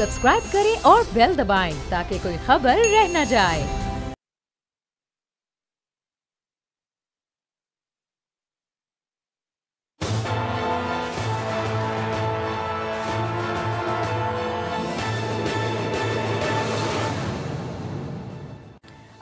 Subscribe करें और bell दबाएं ताकि कोई खबर रह न जाए।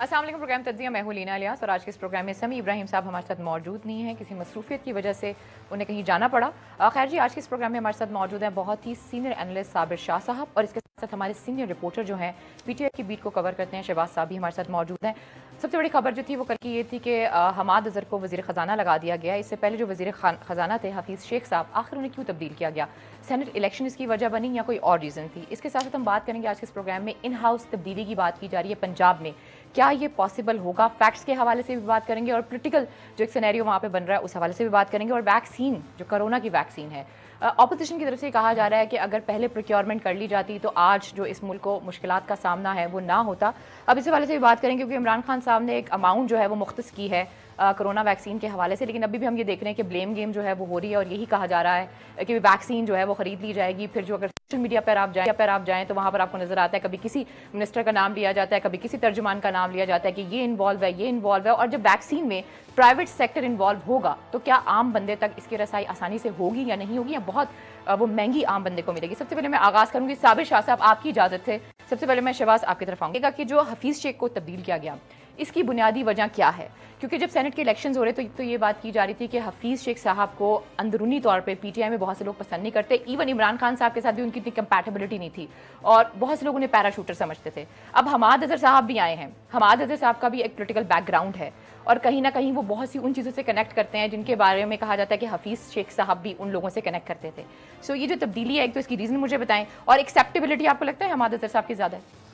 अस्सलाम वालेकुम। प्रोग्राम तज्जिया, मैं हूं लीना इलियास और आज के इस प्रोग्राम में समी इब्राहिम साहब हमारे साथ मौजूद नहीं हैं, किसी मसरूफियत की वजह से उन्हें कहीं जाना पड़ा। खैर जी, आज के इस प्रोग्राम में हमारे साथ मौजूद हैं बहुत ही सीनियर एनालिस्ट साबिर शाह साहब और इसके साथ हमारे सीनियर रिपोर्टर जो हैं पीटीआई की बीट को कवर करते हैं शहबाज साहब भी हमारे साथ मौजूद हैं। सबसे बड़ी खबर जो थी वो कल की ये थी कि हमाद अजहर को वज़ीर ख़जाना लगा दिया गया। इससे पहले जो वज़ीर ख़जाना थे हफीज़ शेख साहब, आखिर उन्हें क्यों तब्दील किया गया? सेनेट इलेक्शन इसकी वजह बनी या कोई और रीज़न थी? इसके साथ साथ हम बात करेंगे आज के इस प्रोग्राम में इन हाउस तब्दीली की बात की जा रही है पंजाब में, क्या ये पॉसिबल होगा? फैक्ट्स के हवाले से भी बात करेंगे और पोलिटिकल जो एक सिनेरियो वहाँ पे बन रहा है उस हवाले से भी बात करेंगे। और वैक्सीन, जो कोरोना की वैक्सीन है, ऑपोजिशन की तरफ से कहा जा रहा है कि अगर पहले प्रोक्योरमेंट कर ली जाती तो आज जो इस मुल्क को मुश्किलात का सामना है वो ना होता। अब इस हवाले से भी बात करेंगे क्योंकि इमरान खान साहब ने एक अमाउंट जो है वो मुख्तस की है कोरोना वैक्सीन के हवाले से, लेकिन अभी भी हम ये देख रहे हैं कि ब्लेम गेम जो है वो हो रही है और यही कहा जा रहा है कि वैक्सीन जो है वो खरीद ली जाएगी। फिर जो अगर सोशल मीडिया पर आप जाएं तो वहाँ पर आपको नजर आता है कभी किसी मिनिस्टर का नाम लिया जाता है, कभी किसी तर्जुमान का नाम लिया जाता है कि ये इन्वॉल्व है। और जब वैक्सीन में प्राइवेट सेक्टर इन्वॉल्व होगा तो क्या आम बंदे तक इसकी रसाई आसानी से होगी या नहीं होगी, या बहुत वो महंगी आम बंदे को मिलेगी? सबसे पहले मैं आगाज करूंगी साबिर शाह साहब, आपकी इजाजत है। सबसे पहले मैं शहबाज आपकी तरफ आऊंगा कि जो हफीज शेख को तब्दील किया गया इसकी बुनियादी वजह क्या है? क्योंकि जब सेनेट के इलेक्शंस हो रहे तो ये बात की जा रही थी कि हफीज शेख साहब को अंदरूनी तौर पे पीटीआई में बहुत से लोग पसंद नहीं करते। इवन इमरान खान साहब के साथ भी उनकी इतनी कंपैटिबिलिटी नहीं थी और बहुत से लोग उन्हें पैराशूटर समझते थे। अब हमाद अजहर साहब भी आए हैं। हमाद अजहर साहब का भी एक पोलिटिकल बैकग्राउंड है और कहीं ना कहीं वो बहुत सी उन चीज़ों से कनेक्ट करते हैं जिनके बारे में कहा जाता है कि हफीज शेख साहब भी उन लोगों से कनेक्ट करते थे। सो ये जो तब्दीली है, एक तो इसकी रीज़न मुझे बताएं और एक्सेप्टेबिलिटी आपको लगता है हमाद अजहर साहब की ज़्यादा है?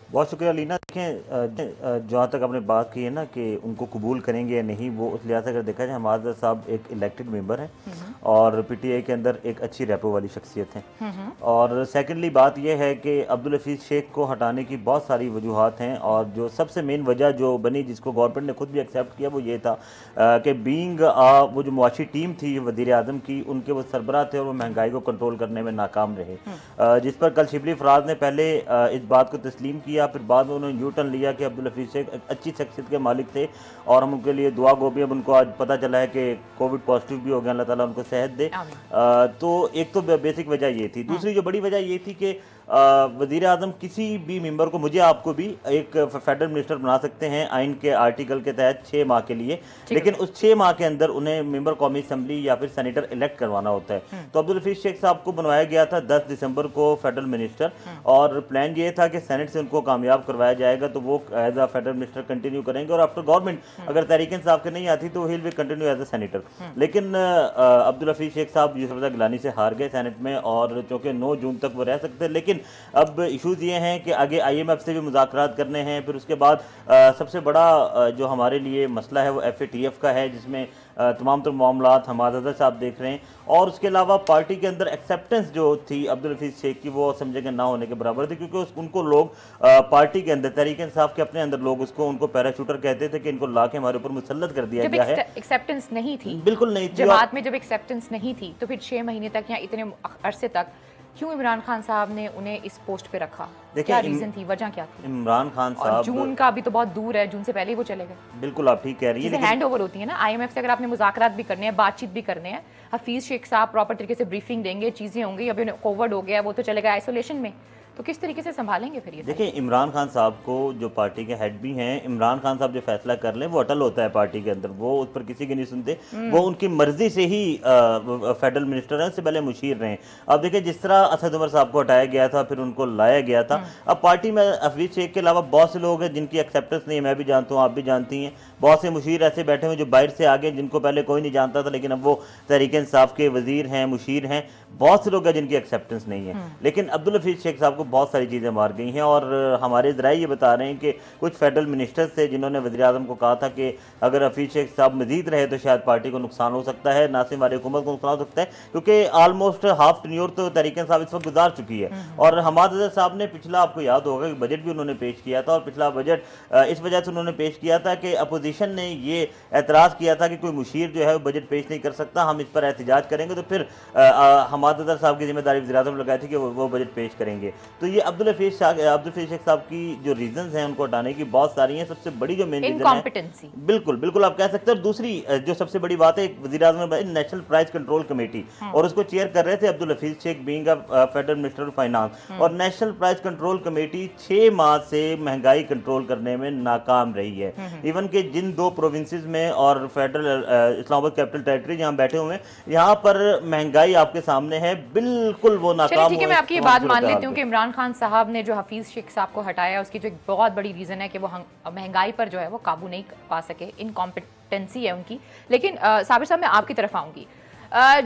बहुत शुक्रिया लीना। देखें, जहाँ तक आपने बात की है ना कि उनको कबूल करेंगे या नहीं, वो उस लिहाज से अगर देखा जाए हमाद अजहर साहब एक इलेक्टेड मेंबर हैं और पीटीआई के अंदर एक अच्छी रेपो वाली शख्सियत हैं। और सेकेंडली बात यह है कि अब्दुल हफीज़ शेख को हटाने की बहुत सारी वजूहात हैं और जो सबसे मेन वजह जो बनी, जिसको गवर्नमेंट ने खुद भी एक्सेप्ट किया, वो ये था कि बीइंग वो जो मुआशी टीम थी वज़ीर आज़म की, उनके वो सरबराह थे और वो महंगाई को कंट्रोल करने में नाकाम रहे, जिस पर कल शिबली फराज ने पहले इस बात को तस्लीम किया, फिर बाद में उन्होंने यू टर्न लिया कि अब्दुल हफीज़ शेख अच्छी शख्सियत के मालिक थे और हम उनके लिए दुआ गो भी। अब उनको आज पता चला है कि कोविड पॉजिटिव भी हो गया, अल्लाह ताला उनको सेहत दे। तो एक तो बेसिक वजह ये थी। दूसरी जो बड़ी वजह ये थी कि वज़ीर आज़म किसी भी मेंबर को, मुझे आपको भी, एक फेडरल मिनिस्टर बना सकते हैं आइन के आर्टिकल के तहत 6 माह के लिए, लेकिन उस 6 माह के अंदर उन्हें मेंबर कौमी असम्बली या फिर सेनेटर इलेक्ट करवाना होता है। तो अब्दुल हफीज़ शेख साहब को बनवाया गया था 10 दिसंबर को फेडरल मिनिस्टर और प्लान ये था कि सेनेट से उनको कामयाब करवाया जाएगा तो वो as a federal minister continue करेंगे और आफ्टर गवर्नमेंट अगर तहरीक इंसाफ के नहीं आती तो he will continue as a senator. लेकिन अब्दुल हफीज़ शेख साहब यूसुफ रज़ा गिलानी से हार गए सेनेट में और चूँकि 9 जून तक वो रह सकते हैं, लेकिन अब इशूज़ ये हैं कि आगे IMF से भी मुज़ाकरात करने हैं। फिर उसके बाद सबसे बड़ा जो हमारे लिए मसला है वो FATF का है, जिसमें तमाम मामलात हमाद अजहर साहब देख रहे हैं। और उसके अलावा पार्टी के अंदर एक्सेप्टेंस जो थी अब्दुल हफीज़ शेख की, वो समझेंगे ना होने के बराबर थी, क्योंकि उनको लोग पार्टी के अंदर, तहरीक इंसाफ के अपने अंदर लोग उनको पैराशूटर कहते थे कि इनको ला के हमारे ऊपर मुसल्लत कर दिया गया है। एक्सेप्टेंस नहीं थी, बिल्कुल नहीं थी। जमात में जब एक्सेप्टेंस नहीं थी तो फिर 6 महीने तक या इतने अरसे तक क्यों इमरान खान साहब ने उन्हें इस पोस्ट पे रखा? क्या रीजन थी, वजह क्या थी? इमरान खान साहब, जून का अभी तो बहुत दूर है, जून से पहले ही वो चले गए। बिल्कुल आप ठीक कह रही है। हैंड ओवर होती है ना IMF से, अगर आपने मुज़ाकरात भी करने हैं, बातचीत भी करने हैं, हफीज शेख साहब प्रॉपर तरीके से ब्रीफिंग देंगे, चीजें होंगी। अभी कोविड हो गया, वो तो चले गए आइसोलेशन में, तो किस तरीके से संभालेंगे फिर ये? देखिए, इमरान खान साहब को, जो पार्टी के हेड भी हैं, इमरान खान साहब जो फैसला कर लें वो अटल होता है पार्टी के अंदर, वो उस पर किसी की नहीं सुनते। वो उनकी मर्जी से ही फेडरल मिनिस्टर हैं, उससे पहले मुशीर रहे। अब देखिए, जिस तरह असद उमर साहब को हटाया गया था, फिर उनको लाया गया था। अब पार्टी में हफीज शेख के अलावा बहुत से लोग हैं जिनकी एक्सेप्टेंस नहीं है, मैं भी जानता हूँ, आप भी जानती हैं। बहुत से मुशीर ऐसे बैठे हुए जो बाहर से आ गए, जिनको पहले कोई नहीं जानता था, लेकिन अब वो तहरीक इंसाफ के वजीर हैं, मुशीर हैं। बहुत से लोग हैं जिनकी एक्सेप्टेंस नहीं है, लेकिन अब्दुल हफीज शेख साहब को बहुत सारी चीज़ें मार गई हैं। और हमारे ज़राए ये बता रहे हैं कि कुछ फेडरल मिनिस्टर्स थे जिन्होंने वज़ीर आज़म को कहा था कि अगर हफीज शेख साहब मजीद रहे तो शायद पार्टी को नुकसान हो सकता है, ना सिर्फ हमारी हुकूमत को नुकसान हो सकता है, क्योंकि ऑलमोस्ट हाफ टेन्योर तो तहरीक इंसाफ इस वक्त गुजार चुकी है। और हमाद अजहर साहब ने पिछला, आपको याद होगा कि बजट भी उन्होंने पेश किया था, और पिछला बजट इस वजह से उन्होंने पेश किया था कि अपोजिशन ने ये एतराज़ किया था कि कोई मुशीर जो है वो बजट पेश नहीं कर सकता, हम इस पर एहतजाज करेंगे। तो फिर हमाद अजहर साहब की जिम्मेदारी वज़ीर आज़म लगाई थी कि वो बजट पेश करेंगे। तो ये अब्दुल हफीज शेख साहब की जो रीजंस हैं उनको हटाने की बहुत सारी हैं। सबसे बड़ी जो मेन रीजन है, बिल्कुल बिल्कुल आप कह सकते हैं। और दूसरी जो सबसे बड़ी बात है, एक वज़ीर-ए-आज़म ने नेशनल प्राइस कंट्रोल कमेटी, और उसको चेयर कर रहे थे Abdul Hafeez Shaikh being federal minister of finance. और नेशनल प्राइस कंट्रोल कमेटी 6 माह से महंगाई कंट्रोल करने में नाकाम रही है। इवन के जिन 2 प्रोविंसेस में और फेडरल इस्लामाबाद कैपिटल टेरिटरी जहाँ बैठे हुए हैं, यहाँ पर महंगाई आपके सामने है, बिल्कुल वो नाकाम। ठीक है, मैं आपकी ये बात मान लेती हूँ कि इमरान खान साहब ने जो हफीज शेख साहब को हटाया, उसकी जो एक बहुत बड़ी रीजन है कि वो महंगाई पर जो है वो काबू नहीं पा सके, इनकॉम्पिटेंसी है उनकी। लेकिन साबिर साहब, मैं आपकी तरफ आऊंगी।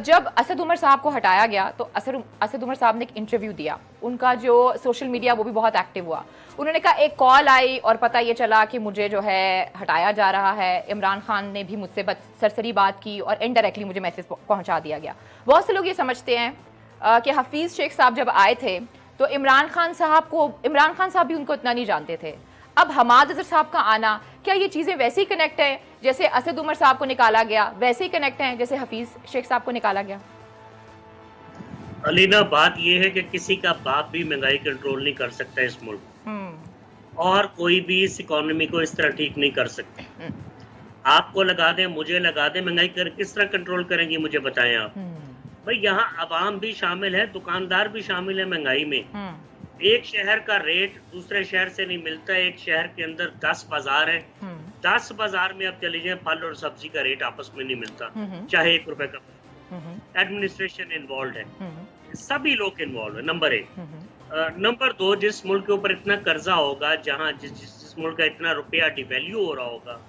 जब असद उमर साहब को हटाया गया तो असद उमर साहब ने एक इंटरव्यू दिया, उनका जो सोशल मीडिया वो भी बहुत एक्टिव हुआ। उन्होंने कहा एक कॉल आई और पता ये चला कि मुझे जो है हटाया जा रहा है, इमरान खान ने भी मुझसे सरसरी बात की और इनडायरेक्टली मुझे मैसेज पहुंचा दिया गया। बहुत से लोग ये समझते हैं कि हफीज शेख साहब जब आए थे तो इमरान खान साहब भी उनको इतना नहीं जानते थे। अब हमाद अजहर साहब का आना, क्या ये चीज़ें वैसे ही कनेक्ट है जैसे असद उमर साहब को निकाला गया, वैसे ही कनेक्ट हैं जैसे हफीज शेख साहब को निकाला गया? अलीना, बात ये है कि किसी का बाप भी महंगाई कंट्रोल नहीं कर सकता इस मुल्क, और कोई भी इस इकोनॉमी को इस तरह ठीक नहीं कर सकते। आपको लगा दें, मुझे लगा दें, महंगाई किस तरह कंट्रोल करेंगी, मुझे बताएं आप। भाई यहाँ अवाम भी शामिल है, दुकानदार भी शामिल है महंगाई में। एक शहर का रेट दूसरे शहर से नहीं मिलता। एक शहर के अंदर 10 बाजार है, 10 बाजार में आप चले जाएं, फल और सब्जी का रेट आपस में नहीं मिलता, चाहे 1 रुपए का। एडमिनिस्ट्रेशन इन्वॉल्व है, सभी लोग इन्वॉल्व है, नंबर 1। नंबर 2, जिस मुल्क के ऊपर इतना कर्जा होगा, जहाँ जिस मुल्क का इतना रुपया डिवैल्यू हो रहा होगा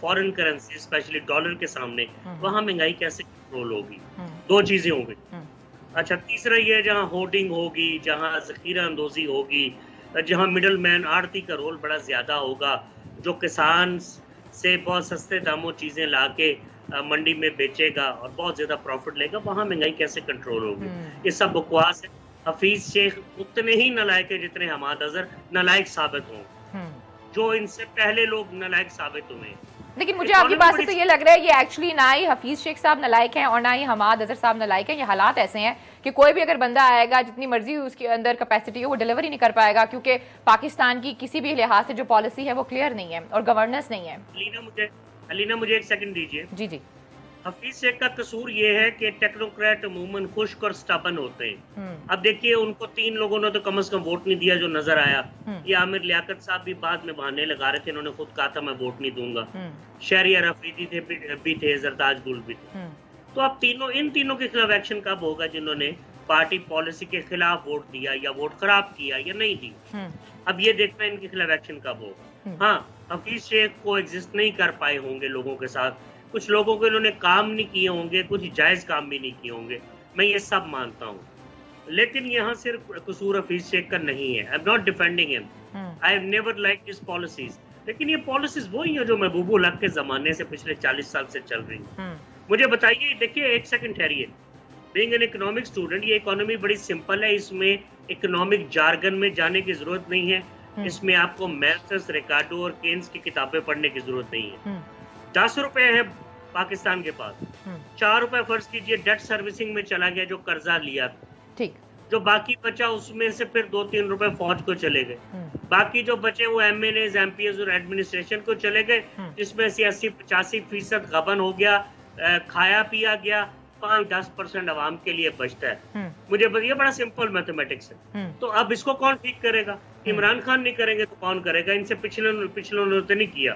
फॉरेन करेंसी, स्पेशली डॉलर के सामने, वहाँ महंगाई कैसे कंट्रोल होगी? 2 चीजें होंगी। अच्छा, तीसरा ये, जहाँ होर्डिंग होगी, जहाँ जखीरा अंदोजी होगी, जहाँ मिडल मैन आड़ती का रोल बड़ा ज्यादा होगा, जो किसान से बहुत सस्ते दामों चीजें लाके मंडी में बेचेगा और बहुत ज्यादा प्रॉफिट लेगा, वहाँ महंगाई कैसे कंट्रोल होगी? ये सब बकवास है। हफीज शेख उतने ही नालायक है जितने हमाद अजहर नालायक साबित हों, जो इनसे पहले लोग नालायक साबित हुए। लेकिन मुझे आपकी बात से तो ये लग रहा है ये एक्चुअली ना ही हफीज शेख साहब नालायक हैं और ना ही हमाद अजहर साहब नालायक हैं। ये हालात ऐसे हैं कि कोई भी अगर बंदा आएगा, जितनी मर्जी उसके अंदर कैपेसिटी हो, वो डिलीवर ही नहीं कर पाएगा, क्योंकि पाकिस्तान की किसी भी लिहाज से जो पॉलिसी है वो क्लियर नहीं है और गवर्नेंस नहीं है। अलीना, मुझे 1 सेकंड दीजिए। जी जी। हफीज शेख का कसूर ये है कि टेक्नोक्रेट अमूमन खुश्क और स्टबन होते हैं। अब देखिए, उनको 3 लोगों ने तो कम से कम वोट नहीं दिया जो नजर आया। ये आमिर लियाकत साहब भी बाद में बहाने लगा रहे थे, इन्होंने खुद कहा था मैं वोट नहीं दूंगा। शहरियार अफरीदी थे, जरताज गुल भी थे। तो अब इन तीनों के खिलाफ एक्शन कब होगा जिन्होंने पार्टी पॉलिसी के खिलाफ वोट दिया या वोट खराब किया या नहीं दी? अब ये देखना इनके खिलाफ एक्शन कब होगा। हाँ, हफीज शेख को एग्जिस्ट नहीं कर पाए होंगे लोगों के साथ, कुछ लोगों को इन्होंने काम नहीं किए होंगे, कुछ जायज काम भी नहीं किए होंगे, मैं ये सब मानता हूँ। लेकिन यहाँ सिर्फ कसूर हफीज शेख का नहीं है। I am not defending him, I have never liked his policies, लेकिन ये पॉलिसीज वही है जो महबूबुल हक के जमाने से पिछले 40 साल से चल रही है। मुझे बताइए, देखिए 1 सेकंड ठहरिए। बीइंग एन इकोनॉमिक स्टूडेंट, ये इकोनॉमी बड़ी सिंपल है, इसमें इकोनॉमिक जार्गन में जाने की जरूरत नहीं है, इसमें आपको मैल्थस, रिकार्डो और केन्स की किताबें पढ़ने की जरूरत नहीं है। 10 रुपए है पाकिस्तान के पास, 4 रुपए फर्ज कीजिए डेट सर्विसिंग में चला गया, जो कर्जा लिया, ठीक, जो बाकी बचा उसमें से फिर 2-3 रुपए फौज को चले गए, बाकी जो बचे वो MNAs, MPs और एडमिनिस्ट्रेशन को चले गए, जिसमें से 80-85% गबन हो गया, खाया पिया गया, 5-10% आवाम के लिए बचता है। मुझे बताइए, बड़ा सिंपल मैथमेटिक्स है। तो अब इसको कौन ठीक करेगा? इमरान खान नहीं करेंगे तो कौन करेगा? इनसे पिछले ने तो नहीं किया।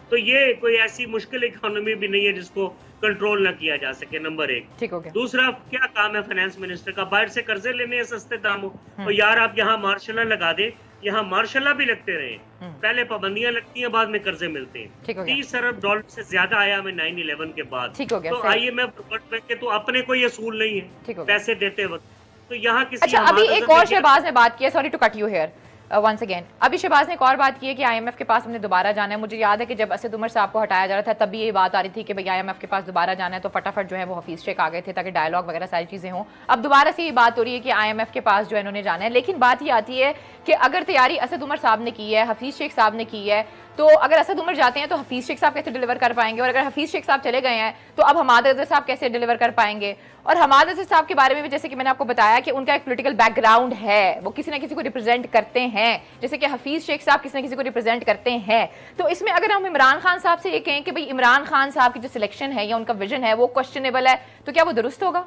तो ये कोई ऐसी मुश्किल इकोनॉमी भी नहीं है जिसको कंट्रोल ना किया जा सके, नंबर 1। ठीक हो गया। दूसरा, क्या काम है फाइनेंस मिनिस्टर का? बाहर से कर्जे लेने हैं सस्ते दामों। और यार, आप यहाँ मार्शल लगा दे, यहाँ मार्शल भी लगते रहे, पहले पाबंदियां लगती हैं, बाद में कर्जे मिलते हैं। 30 अरब डॉलर से ज्यादा आया हमें 9/11 के बाद। तो IMF वर्ल्ड बैंक के तो अपने कोई असूल नहीं है पैसे देते वक्त, तो यहाँ किसी। अच्छा, अभी एक और शहबाज ने बात की है, sorry to cut you here once again, अभी शहबाज ने एक और बात की है कि IMF के पास हमने दोबारा जाना है। मुझे याद है कि जब असद उमर साहब को हटाया जा रहा था, तभी ये बात आ रही थी कि भाई IMF के पास दोबारा जाना है, तो फटाफट जो है वो हफीज शेख आ गए थे ताकि डायलॉग वगैरह सारी चीज़ें हों। अब दोबारा से ये बात हो रही है कि IMF के पास जो है इन्होंने जाना है। लेकिन बात ये आती है कि अगर तैयारी असद उमर साहब ने की है, हफीज शेख साहब ने की है, तो अगर असद उमर जाते हैं तो हफीज शेख साहब कैसे डिलीवर कर पाएंगे, और अगर हफीज शेख साहब चले गए हैं तो अब हमाद अजहर साहब कैसे डिलीवर कर पाएंगे। और हमाद अजहर साहब के बारे में भी जैसे कि मैंने आपको बताया कि उनका एक पॉलिटिकल बैकग्राउंड है, वो किसी ना किसी को रिप्रेजेंट करते हैं, जैसे कि हफीज शेख साहब किसी ना किसी को रिप्रेजेंट करते हैं। तो इसमें अगर हम इमरान खान साहब से ये कहें कि भाई इमरान खान साहब की जो सिलेक्शन है या उनका विजन है वो क्वेश्चनेबल है, तो क्या वो दुरुस्त होगा?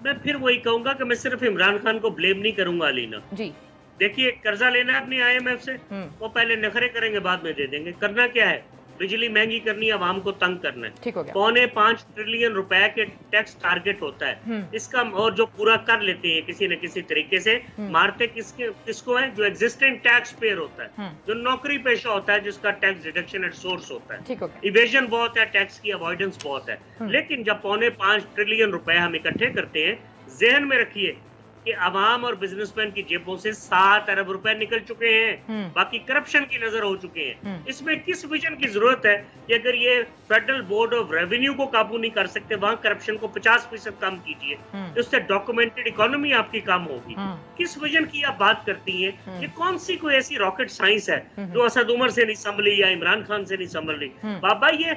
मैं फिर वही कहूंगा कि मैं सिर्फ इमरान खान को ब्लेम नहीं करूंगा अलीना जी। देखिए, कर्जा लेना है अपनी आईएमएफ से, वो पहले नखरे करेंगे बाद में दे देंगे। करना क्या है? बिजली महंगी करनी है, आवाम को तंग करना है। ठीक हो गया। 4.25 ट्रिलियन रुपए के टैक्स टारगेट होता है इसका, और जो पूरा कर लेते हैं किसी न किसी तरीके से, मारते किसको है? जो एग्जिस्टिंग टैक्स पेयर होता है, जो नौकरी पेशा होता है, जिसका टैक्स डिडक्शन एट सोर्स होता है। ठीक हो गया। इवेजन बहुत है, टैक्स की अवॉइडेंस बहुत है। लेकिन जब 4.25 ट्रिलियन रुपए हम इकट्ठे करते हैं, जहन में रखिए कि आवाम और बिजनेसमैन की जेबों से 7 अरब रुपए निकल चुके हैं, बाकी करप्शन की नजर हो चुके हैं। इसमें किस विजन की जरूरत है कि अगर ये फेडरल बोर्ड ऑफ रेवेन्यू को काबू नहीं कर सकते, वहां करप्शन को 50% कम कीजिए, उससे डॉक्यूमेंटेड इकोनॉमी आपकी कम होगी। किस विजन की आप बात करती हैं? ये कौन सी कोई ऐसी रॉकेट साइंस है जो असद उमर से नहीं संभली या इमरान खान से नहीं संभल रही? बाबा, ये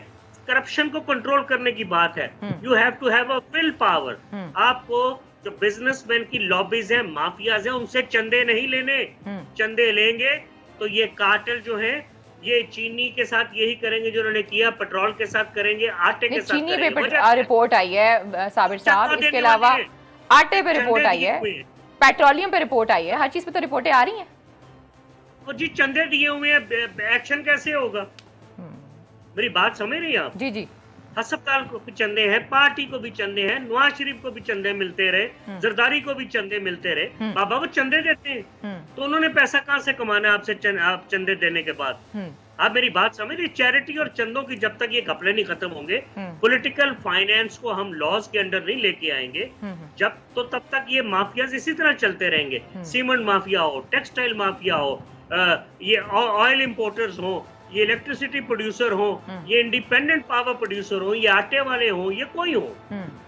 करप्शन को कंट्रोल करने की बात है। You have to have a will power. आपको जो बिजनेसमैन की लॉबीज हैं, माफियाज हैं, उनसे चंदे नहीं लेने। चंदे लेंगे तो ये कार्टेल जो है, ये चीनी के साथ यही करेंगे जो उन्होंने किया, पेट्रोल के साथ करेंगे, आटे के साथ चीनी पे रिपोर्ट आई है साबिर साहब, इसके अलावा आटे पे रिपोर्ट आई है, पेट्रोलियम पे रिपोर्ट आई है, हर चीज पे तो रिपोर्टें आ रही हैं। और जी चंदे दिए हुए हैं, एक्शन कैसे होगा? मेरी बात समझ रही हैं आप? जी जी। अस्पताल को भी चंदे हैं, पार्टी को भी चंदे हैं, नवाज शरीफ को भी चंदे मिलते रहे, जरदारी को भी चंदे मिलते रहे। बाबा वो चंदे देते हैं तो उन्होंने पैसा कहां से कमाना है आपसे? आप चंदे देने के बाद आप मेरी बात समझ रही? चैरिटी और चंदों की जब तक ये घपले नहीं खत्म होंगे, पॉलिटिकल फाइनेंस को हम लॉज के अंडर नहीं लेके आएंगे जब, तो तब तक ये माफियाज इसी तरह चलते रहेंगे। सीमेंट माफिया हो, टेक्सटाइल माफिया हो, ये ऑयल इंपोर्टर्स हो, ये इलेक्ट्रिसिटी प्रोड्यूसर हो, ये इंडिपेंडेंट पावर प्रोड्यूसर हो, ये आटे वाले हो, ये कोई हो,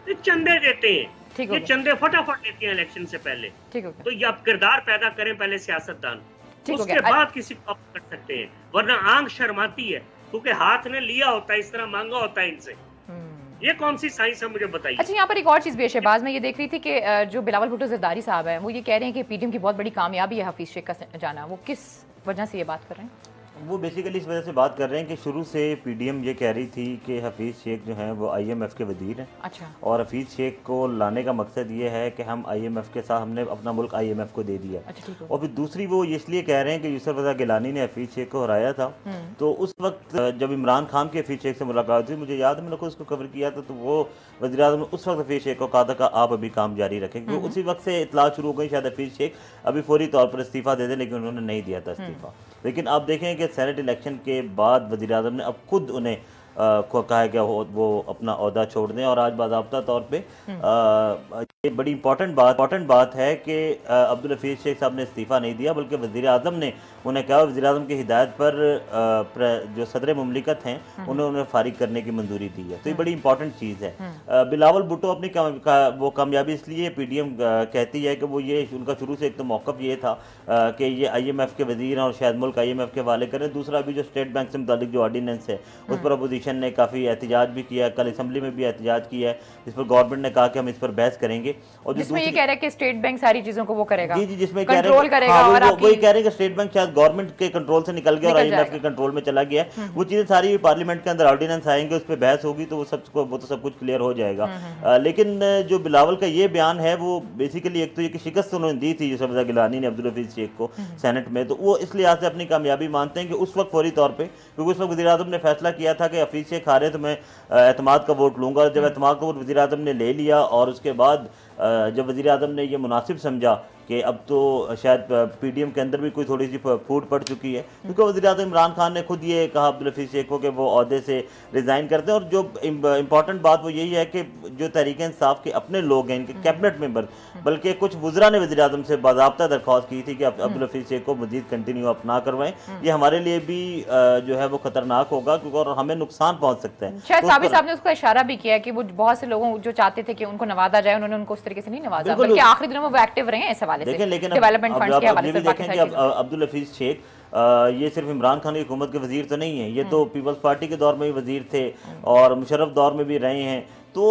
ये चंदे देते हैं। ये चंदे फटाफट देते हैं इलेक्शन से पहले। तो ये आप किरदार पैदा करें पहले सियासतदान, उसके बाद किसी को आप कर सकते हैं, वरना आंख शर्माती है क्योंकि हाथ ने लिया होता है, इस तरह मांगा होता है इनसे। ये कौन सी साइंस है मुझे बताइए। अच्छा, यहाँ पर एक और चीज भी है शहबाज, मैं ये देख रही थी कि जो बिलावल भुट्टो जरदारी साहब है वो ये कह रहे हैं कि पीडीएम की बहुत बड़ी कामयाबी है हफीज शेख का जाना। वो किस वजह से ये बात कर रहे हैं? वो बेसिकली इस वजह से बात कर रहे हैं कि शुरू से पीडीएम ये कह रही थी कि हफीज़ शेख जो हैं वो आईएमएफ के वजीर हैं। अच्छा। और हफीज़ शेख को लाने का मकसद ये है कि हम आईएमएफ के साथ, हमने अपना मुल्क आईएमएफ को दे दिया। अच्छा, और फिर दूसरी वो इसलिए कह रहे हैं कि यूसुफ रज़ा गिलानी ने हफीज़ शेख को हराया था, तो उस वक्त जब इमरान खान की हफीज़ शेख से मुलाकात हुई, मुझे याद है मैंने उसको कवर किया था, तो वो वज़ीर-ए-आज़म ने उस वक्त हफीज़ शेख को कहा था कि आप अभी काम जारी रखें, क्योंकि उसी वक्त से इतला शुरू हो गई शायद हफीज़ शेख अभी फौरी तौर पर इस्तीफ़ा दे दें, लेकिन उन्होंने नहीं दिया था इस्तीफ़ा। लेकिन आप देखें कि सेनेट इलेक्शन के बाद वज़ीर-ए-आज़म ने अब खुद उन्हें को कहा है कि वो अपना ओहदा छोड़ दें। और आज बाज़ाब्ता तौर पे ये बड़ी इंपॉर्टेंट बात है कि अब्दुल हफीज़ शेख साहब ने इस्तीफ़ा नहीं दिया, बल्कि वज़ीर-ए-आज़म ने उन्हें कहा, वज़ीर-ए-आज़म की हिदायत पर जो सदर मुमलिकत हैं उन्होंने फारिग करने की मंजूरी दी है। तो ये बड़ी इंपॉर्टेंट चीज़ है। बिलावल भुट्टो अपनी वो कामयाबी इसलिए पीडीएम कहती है कि वो ये उनका शुरू से एक तो मौक़िफ़ ये था कि ये आईएमएफ के वज़ीर हैं और शायद मुल्क आईएमएफ के हवाले करें। दूसरा अभी जो स्टेट बैंक से मुतालिक जो ऑर्डीनेंस है उस पर अपोजिशन ने काफ़ी एहतजाज भी किया, कल असम्बली में भी एहतजाज किया है, जिस पर गवर्नमेंट ने कहा कि हम इस पर बहस करेंगे। और जिसमें ये कह रहे हैं कि स्टेट बैंक सारी चीज़ों को वो करेगा, जी जिसमें कंट्रोल करेगा। हाँ, और वही कह रहे हैं कि स्टेट बैंक शायद गवर्नमेंट के कंट्रोल से निकल गया और आईएमएफ के कंट्रोल में चला गया। वो चीज़ें सारी पार्लियामेंट के अंदर ऑर्डिनेंस आएंगे, उस पर बहस होगी, तो वो तो सब कुछ क्लियर हो जाएगा। लेकिन जो बिलावल का ये बयान है वो बेसिकली एक तो ये कि शिकस्त उन्होंने दी थी यूसुफ रज़ा गिलानी ने अब्दुल हफीज़ शेख को सेनेट में, तो वो इस लिहाज से अपनी कामयाबी मानते हैं कि उस वक्त फौरी तौर पर, क्योंकि उस वक्त वज़ीर-ए-आज़म ने फैसला किया था कि हफीज़ शेख हारे तो मैं एतमाद का वोट लूँगा। जब एतमाद का वोट वज़ीर-ए-आज़म ने ले लिया और उसके बाद जब वज़ीर-ए-आज़म ने ये मुनासिब समझा कि अब तो शायद पीडीएम के अंदर भी कोई थोड़ी सी फूट पड़ चुकी है, क्योंकि वज़ीर-ए-आज़म इमरान खान ने खुद ये कहा अब्दुल हफीज़ शेख को कि वो ओहदे से रिज़ाइन करते हैं। और जो इम्पॉर्टेंट बात वो यही है कि जो तहरीक इंसाफ के अपने लोग हैं, इनके कैबिनेट मेंबर, बल्कि कुछ वज़रा ने वज़ीर-ए-आज़म से बाज़ाब्ता दरख्वास्त की थी कि अब्दुल हफीज़ शेख को मज़ीद कंटिन्यू आप ना करवाएं। ये हमारे लिए भी जो है वो खतरनाक होगा, क्योंकि और हमें नुकसान पहुँच सकता है। शायद साबिर साहब ने उसको इशारा भी किया कि वो बहुत से लोगों जो चाहते थे कि उनको नवाजा जाए, उन्होंने उनको उस तरीके से नहीं नवाजा, बल्कि आखिरी दिनों में वो एक्टिव रहे हैं इस हवाले से। लेकिन अब्दुल हफीज़ शेख ये सिर्फ इमरान खान की हुकूमत के वजीर तो नहीं है, ये तो पीपल्स पार्टी के दौर में भी वजीर थे और मुशर्रफ दौर में भी रहे हैं। तो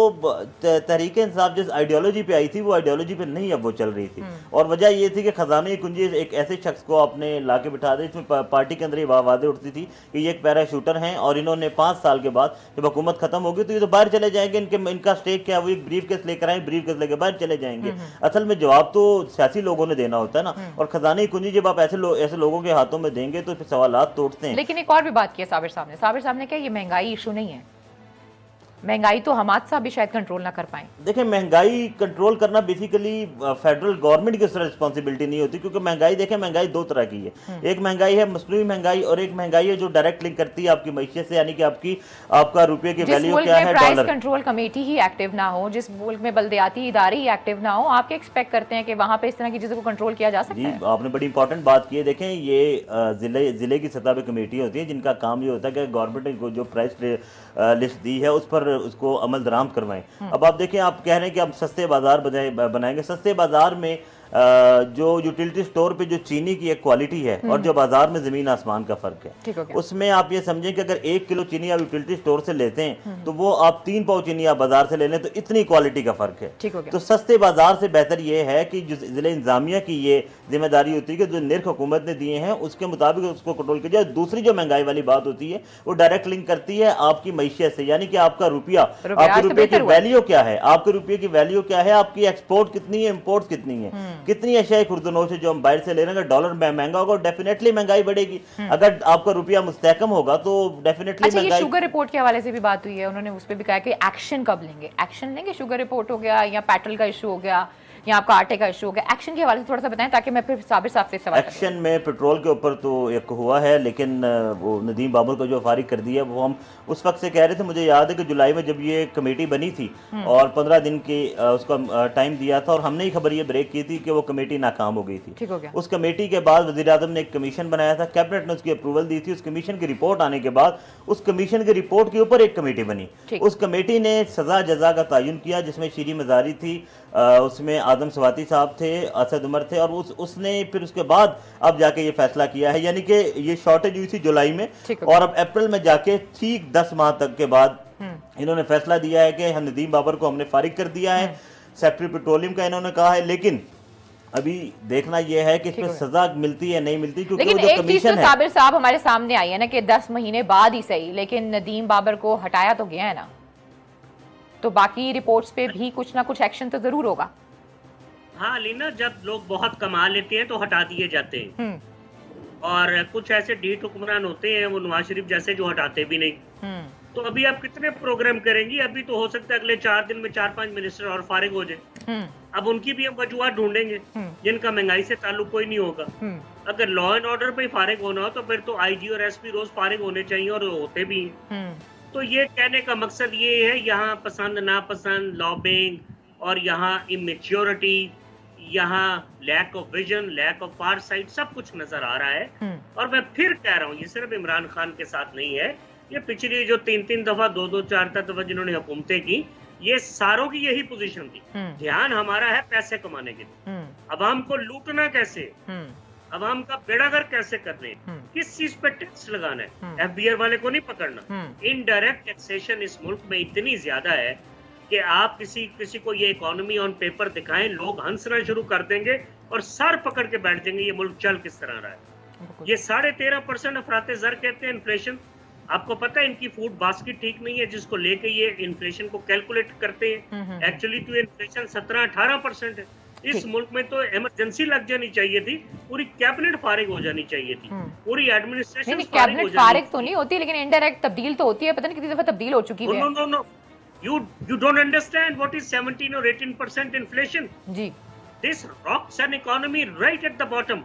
तहरीक इंसाफ जिस आइडियोलॉजी पे आई थी वो आइडियोलॉजी पे नहीं अब वो चल रही थी, और वजह ये थी कि खजाने कुंजी एक ऐसे शख्स को आपने ला के बिठा दी इसमें पार्टी के अंदर ये वादे उठती थी कि ये एक पैराशूटर हैं और इन्होंने 5 साल के बाद जब हुकूमत खत्म होगी तो ये तो बाहर चले जाएंगे, इनका स्टेक क्या है, वो एक ब्रीफ केस लेकर आए, ब्रीफ केस लेकर बाहर चले जाएंगे। असल में जवाब तो सियासी लोगों ने देना होता है ना, और खजाने कुंजी जब आप ऐसे लोगों के हाथों में देंगे तो फिर सवालात तो उठते हैं। लेकिन एक और भी बात की है साबिर साहब ने क्या ये महंगाई इशू नहीं है? महंगाई तो हमाद साहब भी शायद कंट्रोल ना कर पाए। देखिए महंगाई कंट्रोल करना बेसिकली फेडरल गवर्नमेंट की रिस्पॉन्सिबिलिटी नहीं होती, क्योंकि महंगाई देखें महंगाई 2 तरह की है, एक महंगाई है मसनूई महंगाई और एक महंगाई है जो डायरेक्ट लिंक करती है आपकी मैशियत से, यानी कि आपका रुपये की वैल्यू क्या है। प्राइस कंट्रोल कमेटी ही एक्टिव ना हो, जिस मुल्क में बल्दियाती इदारे ही एक्टिव ना हो, आप क्या एक्सपेक्ट करते हैं कि वहां पे इस तरह की चीजों को कंट्रोल किया जा सकता है? आपने बड़ी इंपॉर्टेंट बात की है। देखें ये जिले की सतह पे कमेटी होती है जिनका काम ये होता है कि गवर्नमेंट ने जो प्राइस लिस्ट दी है उस पर उसको अमल दरामद करवाएं। अब आप देखें, आप कह रहे हैं कि आप सस्ते बाजार बनाएंगे। सस्ते बाजार में जो यूटिलिटी स्टोर पे जो चीनी की एक क्वालिटी है और जो बाजार में जमीन आसमान का फर्क है, उसमें आप ये समझें कि अगर 1 किलो चीनी आप यूटिलिटी स्टोर से लेते हैं तो वो आप 3 पाव चीनी आप बाजार से ले लें तो इतनी क्वालिटी का फर्क है। तो सस्ते बाजार से बेहतर ये है कि जो जिले इंतजामिया की ये जिम्मेदारी होती है कि जो निर्ख हुकूमत ने दिए हैं उसके मुताबिक उसको कंट्रोल किया जाए। दूसरी जो महंगाई वाली बात होती है वो डायरेक्ट लिंक करती है आपकी मैशियत से, यानी कि आपका रुपया, आपके रुपये की वैल्यू क्या है, आपके रुपये की वैल्यू क्या है, आपकी एक्सपोर्ट कितनी है, इम्पोर्ट कितनी है, कितनी अशिया खुर्दनों से जो हम बाहर से ले रहे हैं। डॉलर महंगा होगा डेफिनेटली महंगाई बढ़ेगी, अगर आपका रुपया मुस्तहकम होगा तो डेफिनेटली महंगाई। शुगर रिपोर्ट के हवाले से भी बात हुई है, उन्होंने उस पर भी कहा कि एक्शन कब लेंगे, एक्शन लेंगे। शुगर रिपोर्ट हो गया या पेट्रोल का इशू हो गया या आपका आटे का इशू हो गया, एक्शन के हवाले से थोड़ा सा बताएं ताकि मैं फिर साबिर साहब से सवाल। एक्शन में पेट्रोल के ऊपर तो एक हुआ है, लेकिन वो नदीम बाबर को जो फारिग कर दिया वो हम उस वक्त से कह रहे थे। मुझे याद है कि जुलाई में जब ये कमेटी बनी थी और 15 दिन की उसका टाइम दिया था और हमने ही खबर ये ब्रेक की थी कि वो कमेटी नाकाम हो गई थी। ठीक हो गया। उस कमेटी के बाद वज़ीर आज़म ने एक कमीशन बनाया था, कैबिनेट ने उसकी अप्रूवल दी थी। उस कमीशन की रिपोर्ट आने के बाद उस कमीशन की रिपोर्ट के ऊपर एक कमेटी बनी। उस कमेटी ने सजा जजा का तयन किया जिसमें शीरी मजारी थी, उसमें आदम सवाती साहब थे, असद उमर थे, और उसने फिर उसके बाद अब जाके ये फैसला किया है, यानी कि ये शॉर्टेज हुई थी जुलाई में और अब अप्रैल में जाके ठीक 10 माह तक के बाद इन्होंने फैसला दिया है कि नदीम बाबर को हमने फारिग कर दिया है। सेक्रेटरी पेट्रोलियम का इन्होंने कहा है, लेकिन अभी देखना यह है कि इसमें सजा मिलती है नहीं मिलती, क्योंकि लेकिन वो जो एक चीज तो साबिर साहब हमारे सामने आई है ना कि 10 महीने बाद ही सही, लेकिन नदीम बाबर को हटाया तो गया है ना, तो बाकी रिपोर्ट्स पे भी कुछ ना कुछ एक्शन तो जरूर होगा। हाँ लीना, जब लोग बहुत कमा लेते हैं तो हटा दिए जाते हैं और कुछ ऐसे ढीठ हुक्मरान होते हैं वो नवाज शरीफ जैसे जो हटाते भी नहीं। तो अभी आप कितने प्रोग्राम करेंगी? अभी तो हो सकता है अगले 4 दिन में 4-5 मिनिस्टर और फारिग हो जाए। अब उनकी भी हम वजूहत ढूंढेंगे जिनका महंगाई से ताल्लुक कोई नहीं होगा। अगर लॉ एंड ऑर्डर पे फारिग होना हो तो फिर तो आईजी और एसपी रोज फारिग होने चाहिए और होते भी हैं। तो ये कहने का मकसद ये है, यहाँ पसंद नापसंद, लॉबिंग और यहाँ इमेच्योरिटी, यहाँ lack of vision, lack of foresight सब कुछ नजर आ रहा है। और मैं फिर कह रहा हूँ ये सिर्फ इमरान खान के साथ नहीं है, ये पिछली जो 3-3 दफा 2-2 4 दफा जिन्होंने हुकूमतें की, ये सारों की यही पोजीशन थी। ध्यान हमारा है पैसे कमाने के लिए, अवाम को लूटना कैसे, अवाम का बेड़ागर कैसे करने, किस चीज पे टैक्स लगाना है, एफबीआर वाले को नहीं पकड़ना। इनडायरेक्ट टैक्सेशन इस मुल्क में इतनी ज्यादा है कि आप किसी को ये इकोनॉमी ऑन पेपर दिखाएं, लोग हंसना शुरू कर देंगे और सर पकड़ के बैठ जाएंगे ये मुल्क चल किस तरह रहा है। ये 13.5% अफराते जर कहते हैं इन्फ्लेशन। आपको पता है इनकी फूड बास्केट ठीक नहीं है जिसको लेके ये इन्फ्लेशन को कैलकुलेट करते हैं। एक्चुअली तो इन्फ्लेशन 17-18% है। इस मुल्क में तो इमरजेंसी लग जानी चाहिए थी, पूरी कैबिनेट फारिग हो जानी चाहिए थी, पूरी एडमिनिस्ट्रेशन कैबिनेट फारिग तो नहीं होती लेकिन इनडायरेक्ट तब्दील तो होती है। पता नहीं कितनी दफा तब्दील हो चुकी है। No, you don't understand what is 17 or 18% inflation. जी, this rocks an economy right at the bottom.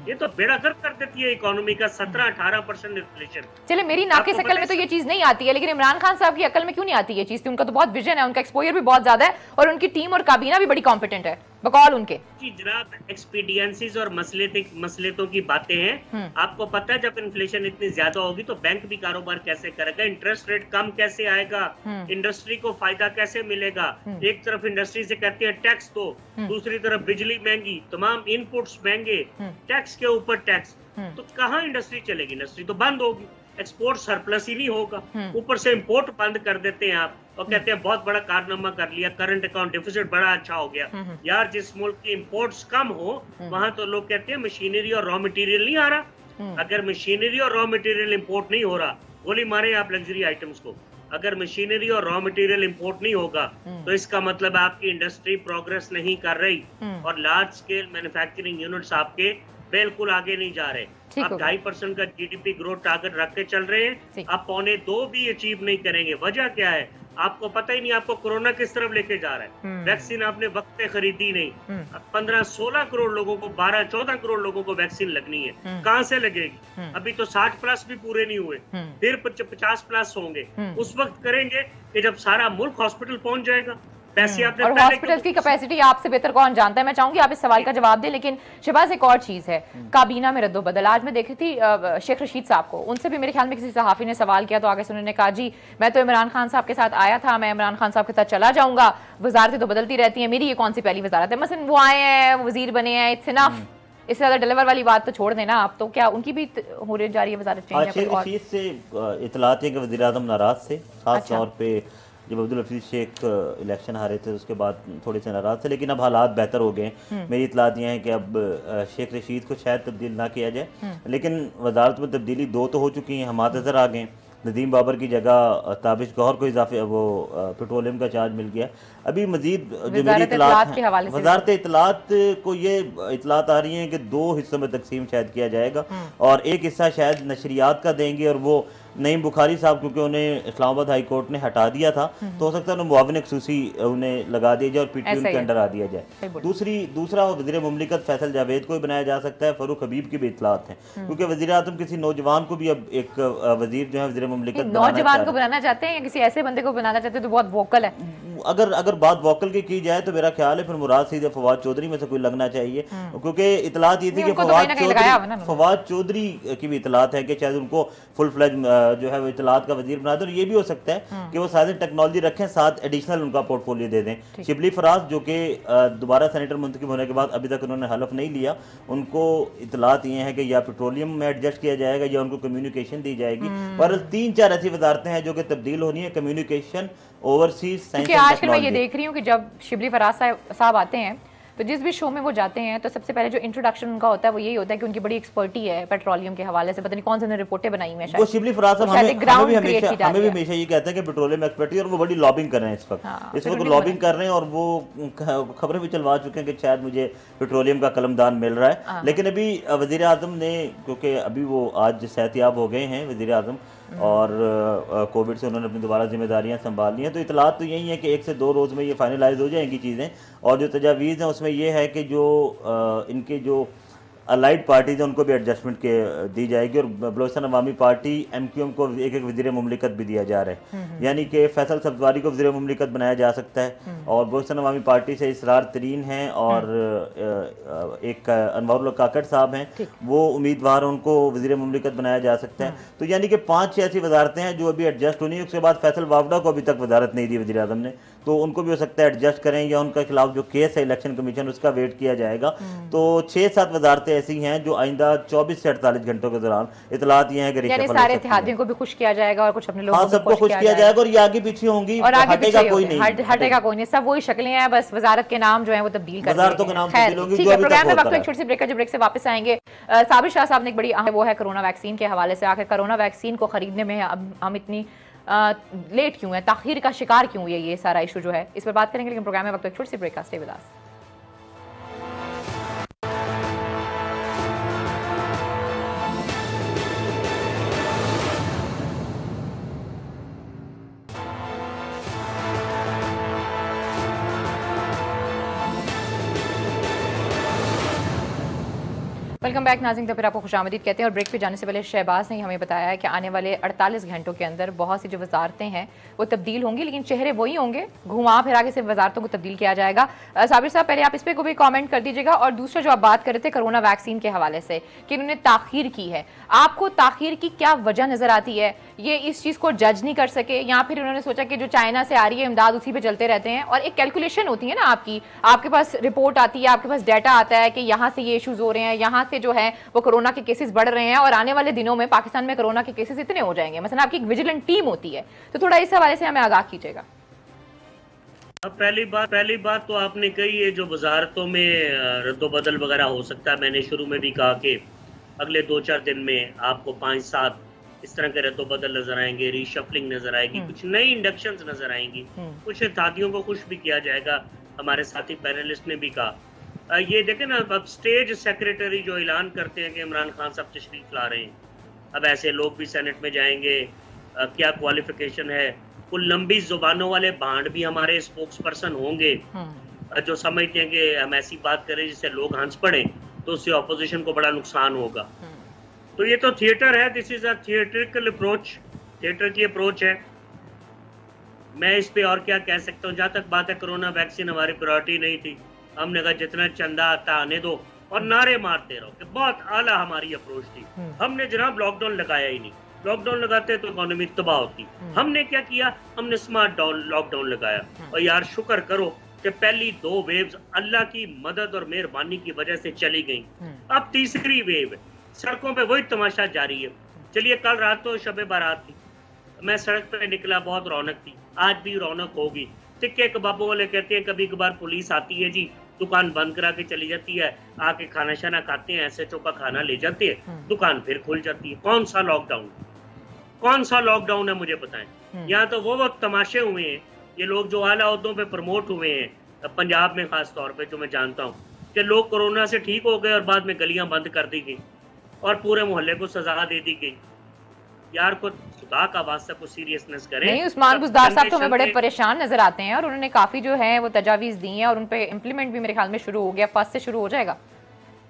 ये तो बेड़ागर कर देती है इकोनॉमी का 17-18% इन्फ्लेशन। चले मेरी नाके शकल में तो ये चीज नहीं आती है, लेकिन इमरान खान साहब की अकल में क्यों नहीं आती ये चीज? उनका तो बहुत विजन है, उनका एक्सपोजर भी बहुत ज्यादा है और उनकी टीम और काबीना भी बड़ी कॉम्पिटेंट है। बकौल उनके कि जनाब एक्सपीडियंसीज और मसलेतों की बातें हैं। आपको पता है जब इन्फ्लेशन इतनी ज्यादा होगी तो बैंक भी कारोबार कैसे करेगा, इंटरेस्ट रेट कम कैसे आएगा, इंडस्ट्री को फायदा कैसे मिलेगा। एक तरफ इंडस्ट्री से कहती है टैक्स दो, दूसरी तरफ बिजली महंगी, तमाम इनपुट्स महंगे, टैक्स के ऊपर टैक्स, तो कहाँ इंडस्ट्री चलेगी? इंडस्ट्री तो बंद होगी, एक्सपोर्ट सरप्लस ही नहीं होगा, ऊपर से इंपोर्ट बंद कर देते हैं आप और कहते हैं बहुत बड़ा कारनामा कर लिया, करंट अकाउंट डिफिसिट बड़ा अच्छा हो गया। यार जिस मुल्क की इंपोर्ट्स कम हो वहां तो लोग कहते हैं मशीनरी और रॉ मटेरियल नहीं आ रहा। अगर मशीनरी और रॉ मटेरियल इंपोर्ट नहीं हो रहा, गोली मारे आप लग्जरी आइटम्स को, अगर मशीनरी और रॉ मटेरियल इंपोर्ट नहीं होगा तो इसका मतलब आपकी इंडस्ट्री प्रोग्रेस नहीं कर रही और लार्ज स्केल मैन्युफैक्चरिंग यूनिट्स आपके बिल्कुल आगे नहीं जा रहे। आप 2.5% का जीडीपी ग्रोथ टारगेट रख के चल रहे हैं, आप 1.25 भी अचीव नहीं करेंगे। वजह क्या है? आपको पता ही नहीं आपको कोरोना किस तरफ लेके जा रहा है। वैक्सीन आपने वक्त पे खरीदी नहीं। 15-16 करोड़ लोगों को, 12-14 करोड़ लोगों को वैक्सीन लगनी है, कहाँ से लगेगी? अभी तो 60 प्लस भी पूरे नहीं हुए, फिर 50 प्लस होंगे। उस वक्त करेंगे कि जब सारा मुल्क हॉस्पिटल पहुंच जाएगा। और हॉस्पिटल की कैपेसिटी आपसे बेहतर कौन जानता है। मैं चाहूंगी आप इस सवाल का जवाब दें, लेकिन शहबाज एक और चीज है, काबीना में रद्दोबदल। आज मैं देखी थी शेख रशीद साहब को, उनसे भी मेरे ख्याल में किसी सहाफी ने सवाल किया तो आगे से उन्होंने कहा जी मैं तो इमरान खान साहब के साथ आया था, मैं इमरान खान साहब के साथ चला जाऊंगा, वजारतें तो बदलती रहती हैं, मेरी ये कौन सी पहली वजारत है? मसलन वो आए हैं, वजीर बने हैं, इट्स इनफ। इससे ज्यादा डिलीवर वाली बात तो छोड़ देना आप। तो क्या उनकी भी हो रही जा रही है वजारत चेंज? शेख रशीद से इतलात है कि वज़ीर आज़म नाराज थे, खास तौर पे जब अब्दुल हफीज शेख इलेक्शन हारे थे उसके बाद थोड़े से नाराज थे, लेकिन अब हालात बेहतर हो गए। मेरी इतलात ये है कि अब शेख रशीद को शायद तब्दील ना किया जाए, लेकिन वजारत में तब्दीली 2 तो हो चुकी हैं। हमाद अजहर आ गए, नदीम बाबर की जगह ताबिश गौहर को इजाफे वो पेट्रोलियम का चार्ज मिल गया। अभी मजीद जो मेरी इतलात है, वजारत इतलात को ये इतलात आ रही हैं कि 2 हिस्सों में तकसीम शायद किया जाएगा और एक हिस्सा शायद नशरियात का देंगे और वो नईम बुखारी साहब, क्योंकि उन्हें इस्लामाबाद हाई कोर्ट ने हटा दिया था तो हो सकता है उन्हें मुआविन खसूसी उन्हें लगा दिया जाए और पीटीयू के अंडर आ दिया जाए। दूसरा वज़ीर मुमलिकत फैसल जावेद को भी बनाया जा सकता है, फरूख हबीब की भी इतलात है, क्योंकि वज़ीर आज़म किसी नौजवान को भी अब एक वज़ीर जो है वज़ीर मुमलिकत नौजवान को बनाना चाहते हैं या किसी ऐसे बंदे को बनाना चाहते हैं तो बहुत वोकल है। अगर बात वोकल की जाए तो मेरा ख्याल है फिर मुराद सीधे फवाद चौधरी में से कोई लगना चाहिए, क्योंकि इतलात ये थी कि फवाद चौधरी की भी इतलात है कि शायद उनको फुल फ्लेज जो है वो इतलात का वजीर बना दें। और ये भी हो सकता है कि वो साथ टेक्नोलॉजी रखें, साथ एडिशनल उनका पोर्टफोलियो दे दें। शिबली फराज जो कि दोबारा सेनेटर मुंतखब होने के बाद अभी तक उन्होंने हलफ नहीं लिया, उनको इतलात ये है कि या पेट्रोलियम में एडजस्ट किया जाएगा या उनको कम्युनिकेशन दी जाएगी। पर 3-4 ऐसी वजारतें हैं जो कि तब्दील होनी है, कम्युनिकेशन, ओवरसीज साइंस। आजकल मैं ये देख रही हूँ कि जब शिबली फराज साहब आते हैं तो जिस भी शो में वो जाते हैं तो सबसे पहले जो इंट्रोडक्शन उनका होता है वो यही होता है कि उनकी बड़ी एक्सपर्टी है पेट्रोलियम के हवाले से। पता नहीं कौन सी रिपोर्टें बनाई हुई हैं, वो शिबली फराज साहब हमें भी हमेशा ये कहते हैं कि पेट्रोलियम एक्सपर्टी, और वो बड़ी लॉबिंग कर रहे हैं इस वक्त लॉबिंग कर रहे हैं और वो खबरें भी चलवा चुके हैं कि शायद मुझे पेट्रोलियम का कलमदान मिल रहा है। लेकिन अभी वज़ीर आज़म ने, क्योंकि अभी वो आज सेहतियाब हो गए हैं वज़ीर आज़म और कोविड से उन्होंने अपनी दोबारा जिम्मेदारियां संभाल ली हैं, तो इतलात तो यही है कि 1 से 2 रोज़ में ये फाइनलाइज हो जाएंगी चीज़ें। और जो तजावीज़ हैं उसमें ये है कि जो इनके जो अलाइड पार्टीज हैं उनको भी एडजस्टमेंट के दी जाएगी और बलोचिस्तान अवामी पार्टी MQM को एक वज़ीर मुमलिकत भी दिया जा रहा है, यानी कि फैसल सब्जवारी को वज़ीर मुमलिकत बनाया जा सकता है। और बलोचिस्तान अवामी पार्टी से इसरार तरीन हैं और एक अनवर काकड़ साहब हैं, वो उम्मीदवार, उनको वज़ीर मुमलिकत बनाया जा सकता है। तो यानी कि 5-6 ऐसी वजारतें हैं जो अभी एडजस्ट होनी है। उसके बाद फैसल वावडा को अभी तक वजारत नहीं दी वज़ीर आज़म ने, तो उनको भी हो सकता है एडजस्ट करें या उनके खिलाफ जो केस है इलेक्शन कमीशन उसका वेट किया जाएगा। तो 6-7 वजारतें ऐसी हैं जो आइंदा 24 से 48 घंटों के दौरान इतलात ये हैं कि सारे इत्तेहादियों को भी खुश किया जाएगा और कुछ अपने लोगों को सबको खुश किया जाएगा और ये आगे पीछे होंगी और हटेगा कोई नहीं, सब वही शक्लें हैं, बस वजारत के नाम जो है वो तब्दील कर वजारतों के नाम तब्दील होंगे। प्रोग्राम में वक्त एक छोटी सी ब्रेक है, जो ब्रेक से वापस आएंगे। साबिर शाह साहब ने एक बड़ी अहम वो है कोरोना वैक्सीन के हवाले से, आखिर कोरोना वैक्सीन को खरीदने में अब हम इतनी लेट क्यों है, ताखीर का शिकार क्यों है, ये सारा इशू जो है इस पर बात करेंगे। लेकिन प्रोग्राम में वक्त एक छोटी सी ब्रेक का, stay with us. Welcome back नाज़रीन, तो फिर आपको खुशामदीद कहते हैं। और ब्रेक पे जाने से पहले शहबाज ने हमें बताया है कि आने वाले 48 घंटों के अंदर बहुत सी जो वजारतें हैं वो तब्दील होंगी, लेकिन चेहरे वही होंगे, घुमा फिरा के सिर्फ वजारतों को तब्दील किया जाएगा। साबिर साहब, पहले आप इस पर को भी कमेंट कर दीजिएगा। और दूसरा जो आप बात कर रहे थे कोरोना वैक्सीन के हवाले से कि उन्होंने ताखीर की है, आपको ताखीर की क्या वजह नजर आती है? ये इस चीज़ को जज नहीं कर सके, या फिर उन्होंने सोचा कि जो चाइना से आ रही है इमदाद उसी पे चलते रहते हैं? और एक कैलकुलेशन होती है ना आपकी, आपके पास रिपोर्ट आती है, आपके पास डाटा आता है कि यहाँ से ये इशूज़ हो रहे हैं, यहाँ से जो है वो कोरोना के केसेस बढ़ रहे हैं और आने वाले दिनों में पाकिस्तान में कोरोना के केसेस इतने हो जाएंगे। मसलन आपकी एक विजिलेंट टीम होती है, तो थोड़ा इस हवाले से हमें आगाह कीजिएगा। पहली बात तो आपने कही है जो वजारतों में रद्दोबदल वगैरह हो सकता है। मैंने शुरू में भी कहा कि अगले 2-4 दिन में आपको 5-7 इस तरह के रद्दोबदल नजर आएंगे, रीशफलिंग नजर आएगी, कुछ नई इंडक्शंस नजर आएंगी, कुछ इत्तेहादियों को खुश भी किया जाएगा। हमारे साथी पैनलिस्ट ने भी कहा ये देखें ना, अब स्टेज सेक्रेटरी जो ऐलान करते हैं कि इमरान खान साहब तशरीफ ला रहे हैं, अब ऐसे लोग भी सेनेट में जाएंगे, क्या क्वालिफिकेशन है? कुल लंबी जुबानों वाले भांड भी हमारे स्पोक्स पर्सन होंगे जो समझते हैं कि हम ऐसी बात करें जिससे लोग हंस पड़े तो उससे ऑपोजिशन को बड़ा नुकसान होगा। तो ये तो थिएटर है, this is a theatrical approach, theatre की अप्रोच है। मैं इस पे और क्या कह सकता हूँ। जहाँ तक बात है कोरोना वैक्सीन हमारी प्रायोरिटी नहीं थी, हमने कहा जितना चंदा आता आने दो और नारे मारते रहो कि बहुत आला हमारी अप्रोच थी। हमने जनाब लॉकडाउन लगाया ही नहीं, लॉकडाउन लगाते तो इकोनॉमी तबाह होती। हमने क्या किया, हमने स्मार्ट लॉकडाउन लगाया। और यार शुक्र करो कि पहली 2 वेव्स अल्लाह की मदद और मेहरबानी की वजह से चली गई। अब तीसरी वेव है, सड़कों पे वही तमाशा जारी है। चलिए कल रात तो शब बारात थी, मैं सड़क पे निकला, बहुत रौनक थी, आज भी रौनक होगी। टिक्के कबाबों वाले कहते हैं कभी कभार पुलिस आती है जी, दुकान बंद करा के चली जाती है, आके खाना शाना खाते हैं, SHO का खाना ले जाते हैं, दुकान फिर खुल जाती है। कौन सा लॉकडाउन, कौन सा लॉकडाउन है मुझे बताएं। यहाँ तो वो तमाशे हुए हैं, ये लोग जो आला ओहदों पे प्रमोट हुए हैं पंजाब में खास तौर पे, जो मैं जानता हूँ कि लोग कोरोना से ठीक हो गए और बाद में गलियां बंद कर दी गई और पूरे मोहल्ले को सजा दे दी गई। यार को खुदा का वास्ता को सीरियसनेस करें। नहीं, उस्मान बुज़दार साहब तो हमें बड़े परेशान नजर आते हैं और उन्होंने काफी जो है वो तजावीज दी हैं और उन पे इम्प्लीमेंट भी मेरे ख्याल में शुरू हो गया, 1 से शुरू हो जाएगा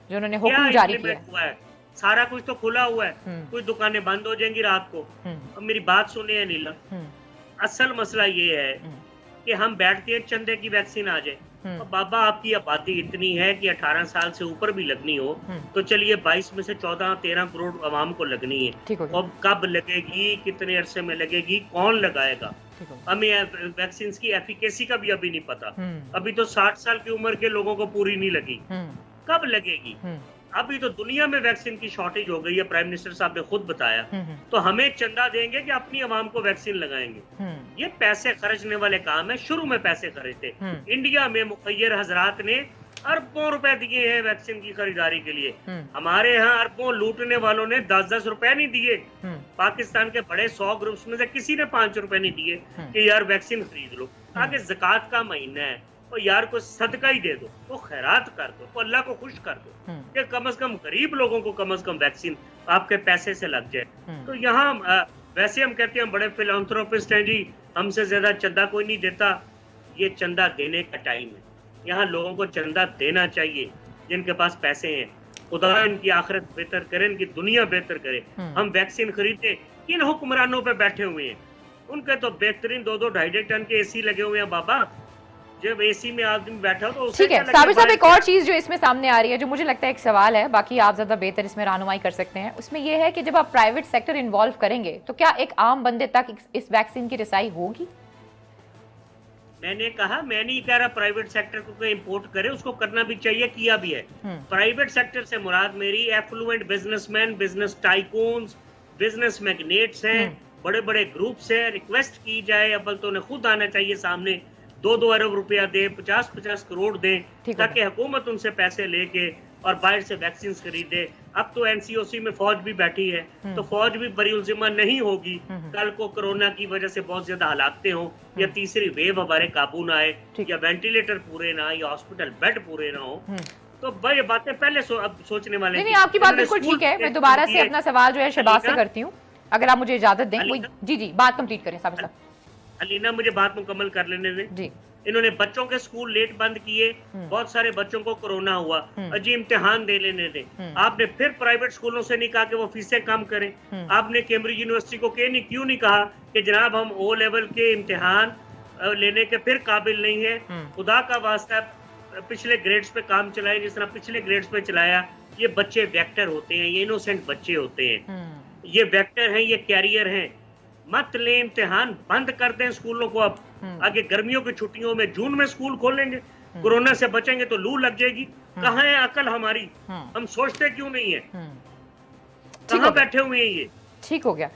जो उन्होंने हुक्म जारी किया है। सारा कुछ तो खुला हुआ है, कुछ दुकानें बंद हो जाएंगी रात को। अब मेरी बात सुने नीला, असल मसला ये है कि हम बैठते हैं चंदे की वैक्सीन आ जाए, और बाबा आपकी आबादी इतनी है कि 18 साल से ऊपर भी लगनी हो तो चलिए 22 में से 14-13 करोड़ आवाम को लगनी है। अब कब लगेगी, कितने अरसे में लगेगी, कौन लगाएगा? हमें वैक्सीन की एफिकेसी का भी अभी नहीं पता। अभी तो 60 साल की उम्र के लोगों को पूरी नहीं लगी, कब लगेगी? अभी तो दुनिया में वैक्सीन की शॉर्टेज हो गई है, प्राइम मिनिस्टर साहब ने खुद बताया। तो हमें चंदा देंगे कि अपनी आवाम को वैक्सीन लगाएंगे? ये पैसे खर्चने वाले काम है, शुरू में पैसे खर्चते। इंडिया में मुखैर हजरात ने अरबों रुपए दिए हैं वैक्सीन की खरीदारी के लिए। हमारे यहाँ अरबों लूटने वालों ने 10-10 रुपए नहीं दिए। पाकिस्तान के बड़े 100 ग्रुप्स में से किसी ने 5 रुपए नहीं दिए कि यार वैक्सीन खरीद लो। आगे ज़कात का महीना है, और यार को सदका ही दे दो, वो खैरात कर दो, वो अल्लाह को खुश कर दो कि कम से कम गरीब लोगों को कम से कम वैक्सीन आपके पैसे से लग जाए। तो यहाँ वैसे हम कहते हैं बड़े फिलैंथ्रोपिस्ट हैं जी, हमसे ज्यादा चंदा कोई नहीं देता। ये चंदा देने का टाइम है, यहाँ लोगों को चंदा देना चाहिए जिनके पास पैसे हैं। खुदा इनकी आखिरत बेहतर करे, इनकी दुनिया बेहतर करे। हम वैक्सीन खरीदे, किन हुक्मरानों पे बैठे हुए हैं, उनके तो बेहतरीन 2-2 2.5 टन के AC लगे हुए हैं बाबा। जब AC में आदमी बैठा हो तो ठीक है। साबिर साहब, एक और चीज जो इसमें सामने आ रही है, जो मुझे लगता है एक सवाल है, बाकी आप ज्यादा बेहतर इसमें रहनुमाई कर सकते हैं, उसमें यह है कि जब आप प्राइवेट सेक्टर इन्वॉल्व करेंगे तो क्या एक आम बंदे तक इस वैक्सीन की रसाई होगी? मैंने कहा, मैं नहीं कह रहा प्राइवेट सेक्टर को इंपोर्ट करे, उसको करना भी चाहिए, किया भी है। प्राइवेट सेक्टर से मुराद मेरी affluent businessman, business tycoons, business magnates हैं, बड़े बड़े ग्रुप्स हैं। रिक्वेस्ट की जाए, अव्वल तो उन्हें खुद आना चाहिए सामने, 2-2 अरब रुपया दे, 50-50 करोड़ दें, ताकि हुकूमत उनसे पैसे लेके और बाहर से वैक्सीन खरीदे। अब तो NCOC में फौज भी बैठी है, तो फौज भी बरी उल्जिमा नहीं होगी। कल को कोरोना की वजह से बहुत ज्यादा हलाकतें हो, या तीसरी वेव हमारे काबू ना आए, या वेंटिलेटर पूरे ना आए, या हॉस्पिटल बेड पूरे ना हो, तो भाई बातें पहले अब सोचने वाले। नहीं, आपकी बात बिल्कुल ठीक है। मैं दोबारा से अपना सवाल जो है शहबाज से करती हूँ, अगर आप मुझे इजाजत दें। जी, बात कंप्लीट करें साबिर साहब। अलीना मुझे बात मुकम्मल कर लेने दें जी। इन्होंने बच्चों के स्कूल लेट बंद किए, बहुत सारे बच्चों को कोरोना हुआ, अजी इम्तिहान दे लेने दें। आपने फिर प्राइवेट स्कूलों से नहीं कहा कि वो फीसें कम करें। आपने कैम्ब्रिज यूनिवर्सिटी को क्यों नहीं कहा कि जनाब हम ओ लेवल के इम्तिहान लेने के फिर काबिल नहीं है, खुदा का वास्ता पिछले ग्रेड्स पे काम चलाए जिस तरह पिछले ग्रेड्स पे चलाया। ये बच्चे वेक्टर होते हैं, ये इनोसेंट बच्चे होते हैं, ये वेक्टर हैं, ये कैरियर हैं। मत ले इम्तिहान, बंद कर दें स्कूलों को। अब आगे गर्मियों की छुट्टियों में जून में स्कूल खोलेंगे, कोरोना से बचेंगे तो लू लग जाएगी। कहाँ है अकल हमारी? हम सोचते क्यों नहीं है? कहाँ बैठे हुए हैं ये? ठीक हो गया,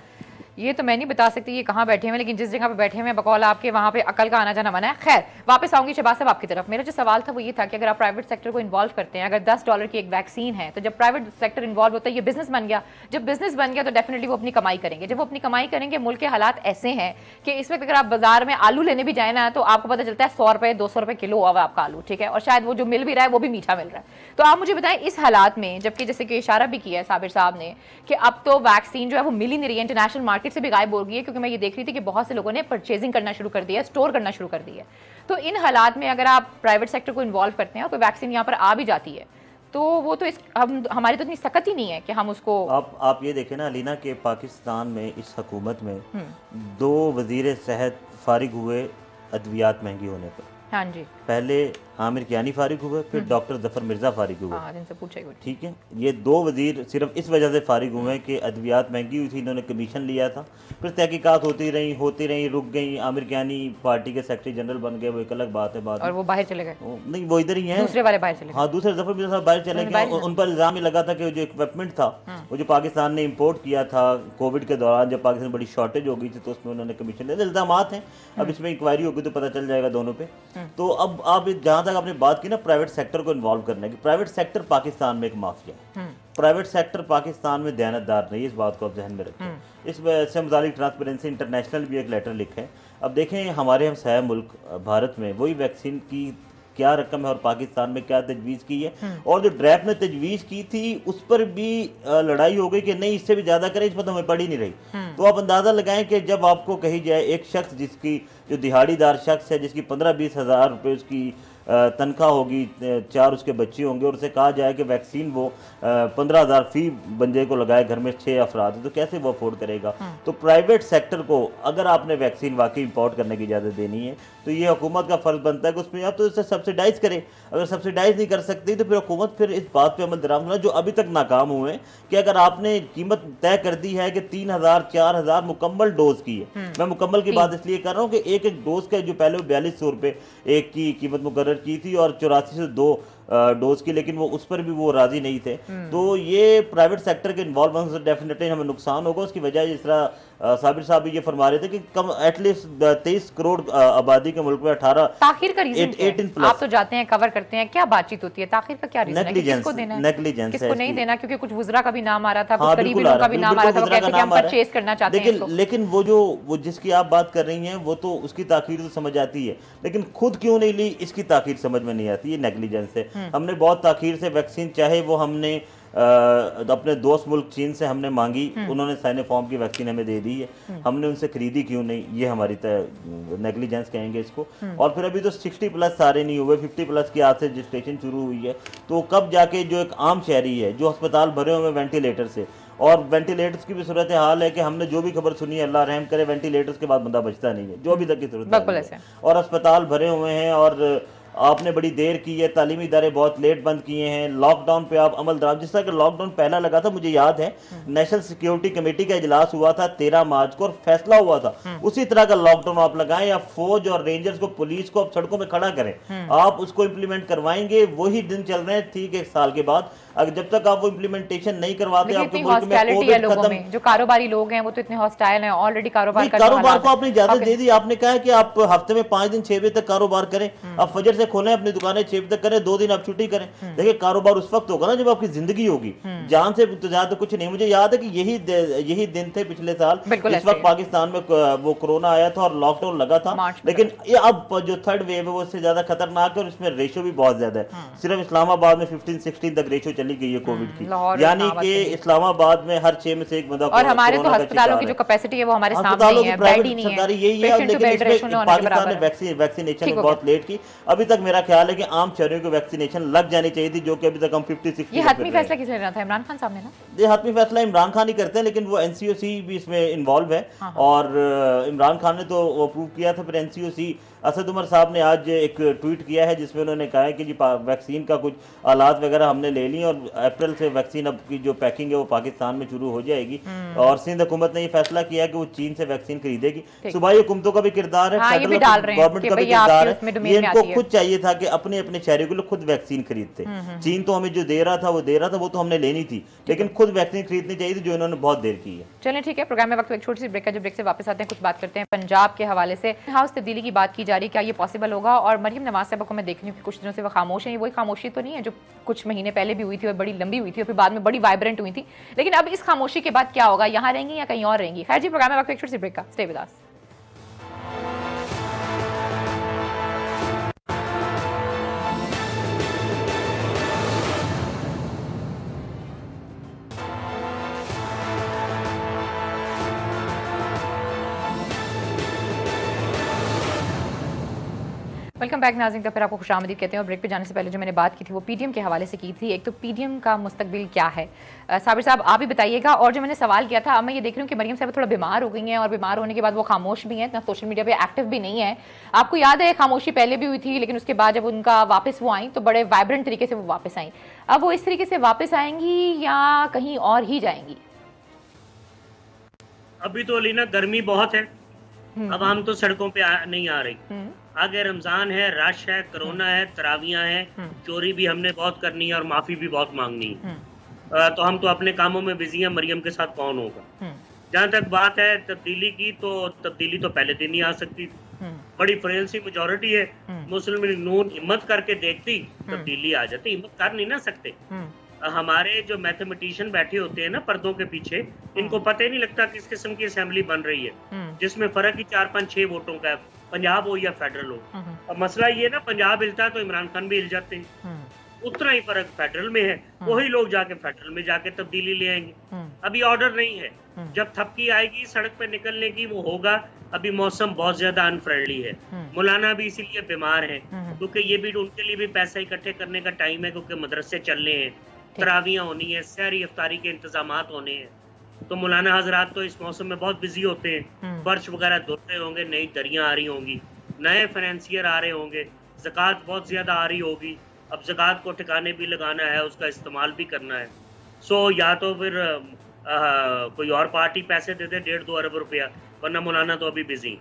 ये तो मैं नहीं बता सकती ये कहाँ बैठे हैं, लेकिन जिस जगह पे बैठे हैं बकौल आपके वहाँ पे अकल का आना जाना मना है। खैर वापस आऊंगी शहबाज साहब आपकी तरफ। मेरा जो सवाल था वो ये था कि अगर आप प्राइवेट सेक्टर को इन्वॉल्व करते हैं, अगर $10 की एक वैक्सीन है, तो जब प्राइवेट सेक्टर इन्वॉल्व होता है, ये बिजनेस बन गया। जब बिजनेस बन गया तो डेफिनेटली वो अपनी कमाई करेंगे। जब वो अपनी कमाई करेंगे, मुल्क के हालात ऐसे हैं कि इस वक्त अगर आप बाजार में आलू लेने भी जाए ना तो आपको पता चलता है 100 रुपए 200 रुपए किलो हुआ आपका आलू, ठीक है, और शायद वो जो मिल भी रहा है वो भी मीठा मिल रहा है। तो आप मुझे बताएं इस हालात में, जबकि जैसे कि इशारा भी किया है साबिर साहब ने कि अब तो वैक्सीन जो है वो मिल ही नहीं रही है, इंटरनेशनल मार्केट से भी गायब हो गई है, क्योंकि मैं ये देख रही थी कि बहुत से लोगों ने परचेजिंग करना शुरू कर दिया है, स्टोर करना शुरू कर दिया है। तो इन हालात में अगर आप प्राइवेट सेक्टर को इन्वॉल्व करते हैं और कोई वैक्सीन यहाँ पर आ भी जाती है तो वो तो हमारी तो इतनी सख्त ही नहीं है कि हम उसको। आप ये देखें ना अलीना के पाकिस्तान में इस हुकूमत में 2 वजीर सेहत फारिग हुए अद्वियात महंगी होने पर। हाँ जी। पहले आमिर कियानी फारिग हुए, फिर डॉक्टर जफर मिर्जा फारिग हुए। हाँ, जिनसे पूछा ही। ठीक है, ये 2 वजीर सिर्फ इस वजह से फारिग हुए हैं कि अद्वियात महंगी हुई थी, इन्होंने कमीशन लिया था, फिर तहकीकात होती रही, रुक गई। आमिर कियानी पार्टी के सेक्रेटरी जनरल बन गए, वो एक अलग बात है। बात और वो बाहर चले गए? नहीं, वो इधर ही है, दूसरे वाले बाहर चले गए। हाँ, दूसरे जफर मिर्जा साहब बाहर चले गए। उन पर इल्जाम ही लगा था कि जो इक्विपमेंट था वो जो पाकिस्तान ने इम्पोर्ट किया था कोविड के दौरान, जब पाकिस्तान में बड़ी शॉर्टेज हो गई थी, तो उसमें उन्होंने कमीशन लिया। इल्जाम हैं, अब इसमें इंक्वायरी होगी तो पता चल जाएगा दोनों पे। तो अब आप जहां तक आपने बात की ना प्राइवेट सेक्टर को इन्वॉल्व करने की, प्राइवेट सेक्टर पाकिस्तान में एक माफिया है। प्राइवेट सेक्टर पाकिस्तान में दयानतदार नहीं, इस बात को आप ध्यान में रखें। इस से मुतालिक ट्रांसपेरेंसी इंटरनेशनल भी एक लेटर लिखा है। अब देखें हमारे हमसाया मुल्क भारत में वही वैक्सीन की क्या रकम है और पाकिस्तान में क्या तजवीज़ की है, और जो ड्रैफ्ट ने तजवीज़ की थी उस पर भी लड़ाई हो गई कि नहीं इससे भी ज़्यादा करें, इस पर तो हमें पड़ी नहीं रही। तो आप अंदाज़ा लगाएं कि जब आपको कही जाए एक शख्स जिसकी जो दिहाड़ीदार शख्स है, जिसकी 15-20 हज़ार रुपये उसकी तनख्वाह होगी, 4 उसके बच्चे होंगे, और उसे कहा जाए कि वैक्सीन वो 15,000 फी बंदे को लगाए, घर में 6 अफराद, तो कैसे वो अफोर्ड करेगा। तो प्राइवेट सेक्टर को अगर आपने वैक्सीन वाकई इंपोर्ट करने की इजाज़त देनी है तो ये हुकूमत का फ़र्ज़ बनता है कि उसमें आप तो इसे सब्सिडाइज़ करें। अगर सब्सिडाइज़ नहीं कर सकती तो फिर हुकूमत फिर इस बात पर अमल दरामद होना, जो अभी तक नाकाम हुए हैं, कि अगर आपने कीमत तय कर दी है कि 3,000 4,000 मुकम्मल डोज की है, मैं मुकम्मल की बात इसलिए कर रहा हूँ कि एक डोज का जो पहले 4200 रुपये एक की कीमत मुकर्रर की थी और 84 से 2 डोज की, लेकिन वो उस पर भी वो राजी नहीं थे। तो ये प्राइवेट सेक्टर के इन्वॉल्व होने से डेफिनेटली हमें नुकसान होगा। उसकी वजह जिस तरह साबिर साहब भी ये फरमा रहे थे कि कम एटलीस्ट 23 करोड़ आबादी के मुल्क में 18 ताखिर का रीजन क्या है? आप तो जाते हैं कवर करते हैं, क्या बातचीत होती है? ताखिर का क्या रीजन है? किसको देना है, नेग्लिजेंस किसको नहीं देना? क्योंकि कुछ वुज़रा का भी नाम आ रहा था, कुछ करीबी लोगों का भी नाम आ रहा था, वो कहते हैं कि हम परचेज करना चाहते हैं। लेकिन वो जिसकी आप बात कर रही हैं वो तो उसकी ताखीर तो समझ आती है, लेकिन खुद क्यों नहीं ली इसकी ताखीर समझ में नहीं आती। ये नेग्लिजेंस है। हमने बहुत ताखीर से वैक्सीन, चाहे वो हमने अपने दोस्त मुल्क चीन से हमने मांगी, उन्होंने साइनोफार्म की वैक्सीन हमें दे दी है, हमने उनसे खरीदी क्यों नहीं, ये हमारी नेग्लिजेंस कहेंगे इसको। और फिर अभी तो 60+ सारे नहीं हुए, 50+ की आज से रजिस्ट्रेशन शुरू हुई है। तो कब जाके जो एक आम शहरी है जो अस्पताल भरे हुए वेंटिलेटर से, और वेंटिलेटर्स की भी सूरत हाल है कि हमने जो भी खबर सुनी है, अल्लाह रहम करे, वेंटिलेटर्स के बाद बंदा बचता नहीं है, जो अभी तक की सूरत है। और अस्पताल भरे हुए हैं और आपने बड़ी देर की है, तालीमी इदारे बहुत लेट बंद किए हैं, लॉकडाउन पे आप अमल दरामद, जिस तरह का लॉकडाउन पहला लगा था, मुझे याद है नेशनल सिक्योरिटी कमेटी का इजलास हुआ था 13 मार्च को और फैसला हुआ था उसी तरह का लॉकडाउन आप लगाएं, या फौज और रेंजर्स को, पुलिस को आप सड़कों में खड़ा करें, आप उसको इम्प्लीमेंट करवाएंगे। वही दिन चल रहे हैं ठीक 1 साल के बाद। अगर जब तक आप वो इम्प्लीमेंटेशन नहीं करवाते, आपके मुल्क में कोविड खत्म, जो कारोबारी लोग हैं वो तो इतने हॉस्टाइल हैं, ऑलरेडी कारोबार को आपने इजाजत दे दी। आपने कहा कि आप हफ्ते में 5 दिन 6 बजे तक कारोबार करें, आप फजर से खोलें अपनी दुकानें 6 बजे तक करें, 2 दिन आप छुट्टी करें। देखिए कारोबार उस वक्त होगा ना जब आपकी जिंदगी होगी, जान से तो ज्यादा कुछ नहीं। मुझे याद है कि यही दिन थे पिछले साल, इस वक्त पाकिस्तान में वो कोरोना आया था और लॉकडाउन लगा था। लेकिन ये अब जो थर्ड वेव है वो उससे ज्यादा खतरनाक है और इसमें रेशो भी बहुत ज्यादा है। सिर्फ इस्लामाबाद में 15-16 तक रेशो चली गई है कोविड की, लाहौर यानी कि इस्लामाबाद में हर 6 में से एक बंदा और हमारे तो अस्पतालों की जो कैपेसिटी है वो हमारे सामने ही है, बेड ही नहीं है, सरकारी यही है। लेकिन इसमें पाकिस्तान ने वैक्सीनेशन बहुत लेट की। अभी तक मेरा ख्याल है कि आम शहरियों को वैक्सीनेशन लग जानी चाहिए थी, जो कि अभी तक हम 50-60। ये हतमी फैसला किसने लेना था? इमरान खान साहब ने ना? ये हतमी फैसला इमरान खान ही करते हैं, लेकिन वो एनसीओसी भी इसमें इन्वॉल्व है। और इमरान खान ने तो अप्रूव किया था, फिर एनसीओसी असद उमर साहब ने आज एक ट्वीट किया है जिसमें उन्होंने कहा है कि जी वैक्सीन का कुछ आलात वगैरह हमने ले ली और अप्रैल से वैक्सीन अब की जो पैकिंग है वो पाकिस्तान में शुरू हो जाएगी। और सिंध हुकूमत ने ये फैसला किया कि वो चीन से वैक्सीन खरीदेगी। सूबाई हुकूमतों का भी किरदार है, गवर्नमेंट का भी किरदार है। ये इनको खुद चाहिए था कि अपने अपने शहरियों के लिए खुद वैक्सीन खरीदते। चीन तो हमें जो दे रहा था वो तो हमने लेनी थी, लेकिन खुद वैक्सीन खरीदनी चाहिए थी, जो इन्होंने बहुत देर की है। चलिए ठीक है, प्रोग्राम में वक्त एक छोटी सी ब्रेक है, जो ब्रेक से वापस आते हैं कुछ बात करते हैं पंजाब के हवाले से। हाउस तब्दीली की बात की जा रही है, क्या ये पॉसिबल होगा? और मरियम नवाज साहब को मैं देख रही हूँ कि कुछ दिनों से वो खामोश है। वही खामोशी तो नहीं है जो कुछ महीने पहले भी हुई थी और बड़ी लंबी हुई थी और फिर बाद में बड़ी वाइब्रेंट हुई थी, लेकिन अब इस खामोशी के बाद क्या होगा? यहाँ रहेंगी या कहीं और रहेंगी? खैर जी, प्रोग्राम में वक्त एक छोटी सी ब्रेक का, stay with us. Welcome back नाज़रीन, का फिर आपको खुशामदीद कहते हैं। और ब्रेक पे जाने से पहले जो मैंने बात की थी वो पीडीएम के हवाले से की थी। एक तो पीडीएम का मुस्तकबिल क्या है, साबिर साहब आप भी बताइएगा। और जो मैंने सवाल किया था, अब मैं ये देख रही हूँ कि मरियम साहब थोड़ा बीमार हो गई हैं और बीमार होने के बाद वो खामोश भी हैं, इतना सोशल मीडिया पे एक्टिव भी नहीं है। आपको याद है खामोशी पहले भी हुई थी, लेकिन उसके बाद जब उनका वापस वो आई तो बड़े वाइब्रेंट तरीके से वो वापस आई। अब वो इस तरीके से वापस आएंगी या कहीं और ही जाएंगी? अभी तो लीना गर्मी बहुत है, अब हम तो सड़कों पे नहीं आ रही। आगे रमजान है, रश है, कोरोना है, तरावियां हैं, चोरी भी हमने बहुत करनी है और माफी भी बहुत मांगनी है। तो हम तो अपने कामों में बिजी हैं, मरियम के साथ कौन होगा? जहाँ तक बात है तब्दीली की, तो तब्दीली तो पहले दिन ही आ सकती थी। बड़ी फ्रेल सी मेजोरिटी है, मुस्लिम लीग नून हिम्मत करके देखती तब्दीली आ जाती। हिम्मत कर नहीं ना सकते। हमारे जो मैथमेटिशियन बैठे होते हैं ना पर्दों के पीछे, इनको पता ही नहीं लगता किस किस्म की असेंबली बन रही है, जिसमें फर्क ही 4-5-6 वोटों का है, पंजाब हो या फेडरल हो। अब मसला ये ना, पंजाब हिलता है तो इमरान खान भी हिल जाते हैं, उतना ही फर्क फेडरल में है। वही लोग जाके फेडरल में जाके तब्दीली ले आएंगे। अभी ऑर्डर नहीं है, जब थपकी आएगी सड़क पे निकलने की वो होगा। अभी मौसम बहुत ज्यादा अनफ्रेंडली है। मौलाना भी इसीलिए बीमार है, क्योंकि ये भी उनके लिए भी पैसा इकट्ठे करने का टाइम है, क्योंकि मदरसे चलने हैं, तरावियां होनी है, सहरी इफ्तारी के इंतजामात होने हैं। तो मौलाना हजरात तो इस मौसम में बहुत बिजी होते हैं, फर्श वगैरह धोते होंगे, नई दरियां आ रही होंगी, नए फाइनेंसियर आ रहे होंगे, ज़कात बहुत ज्यादा आ रही होगी। अब ज़कात को ठिकाने भी लगाना है, उसका इस्तेमाल भी करना है। सो या तो फिर कोई और पार्टी पैसे दे दे 1.5-2 अरब रुपया, वरना मौलाना तो अभी बिजी।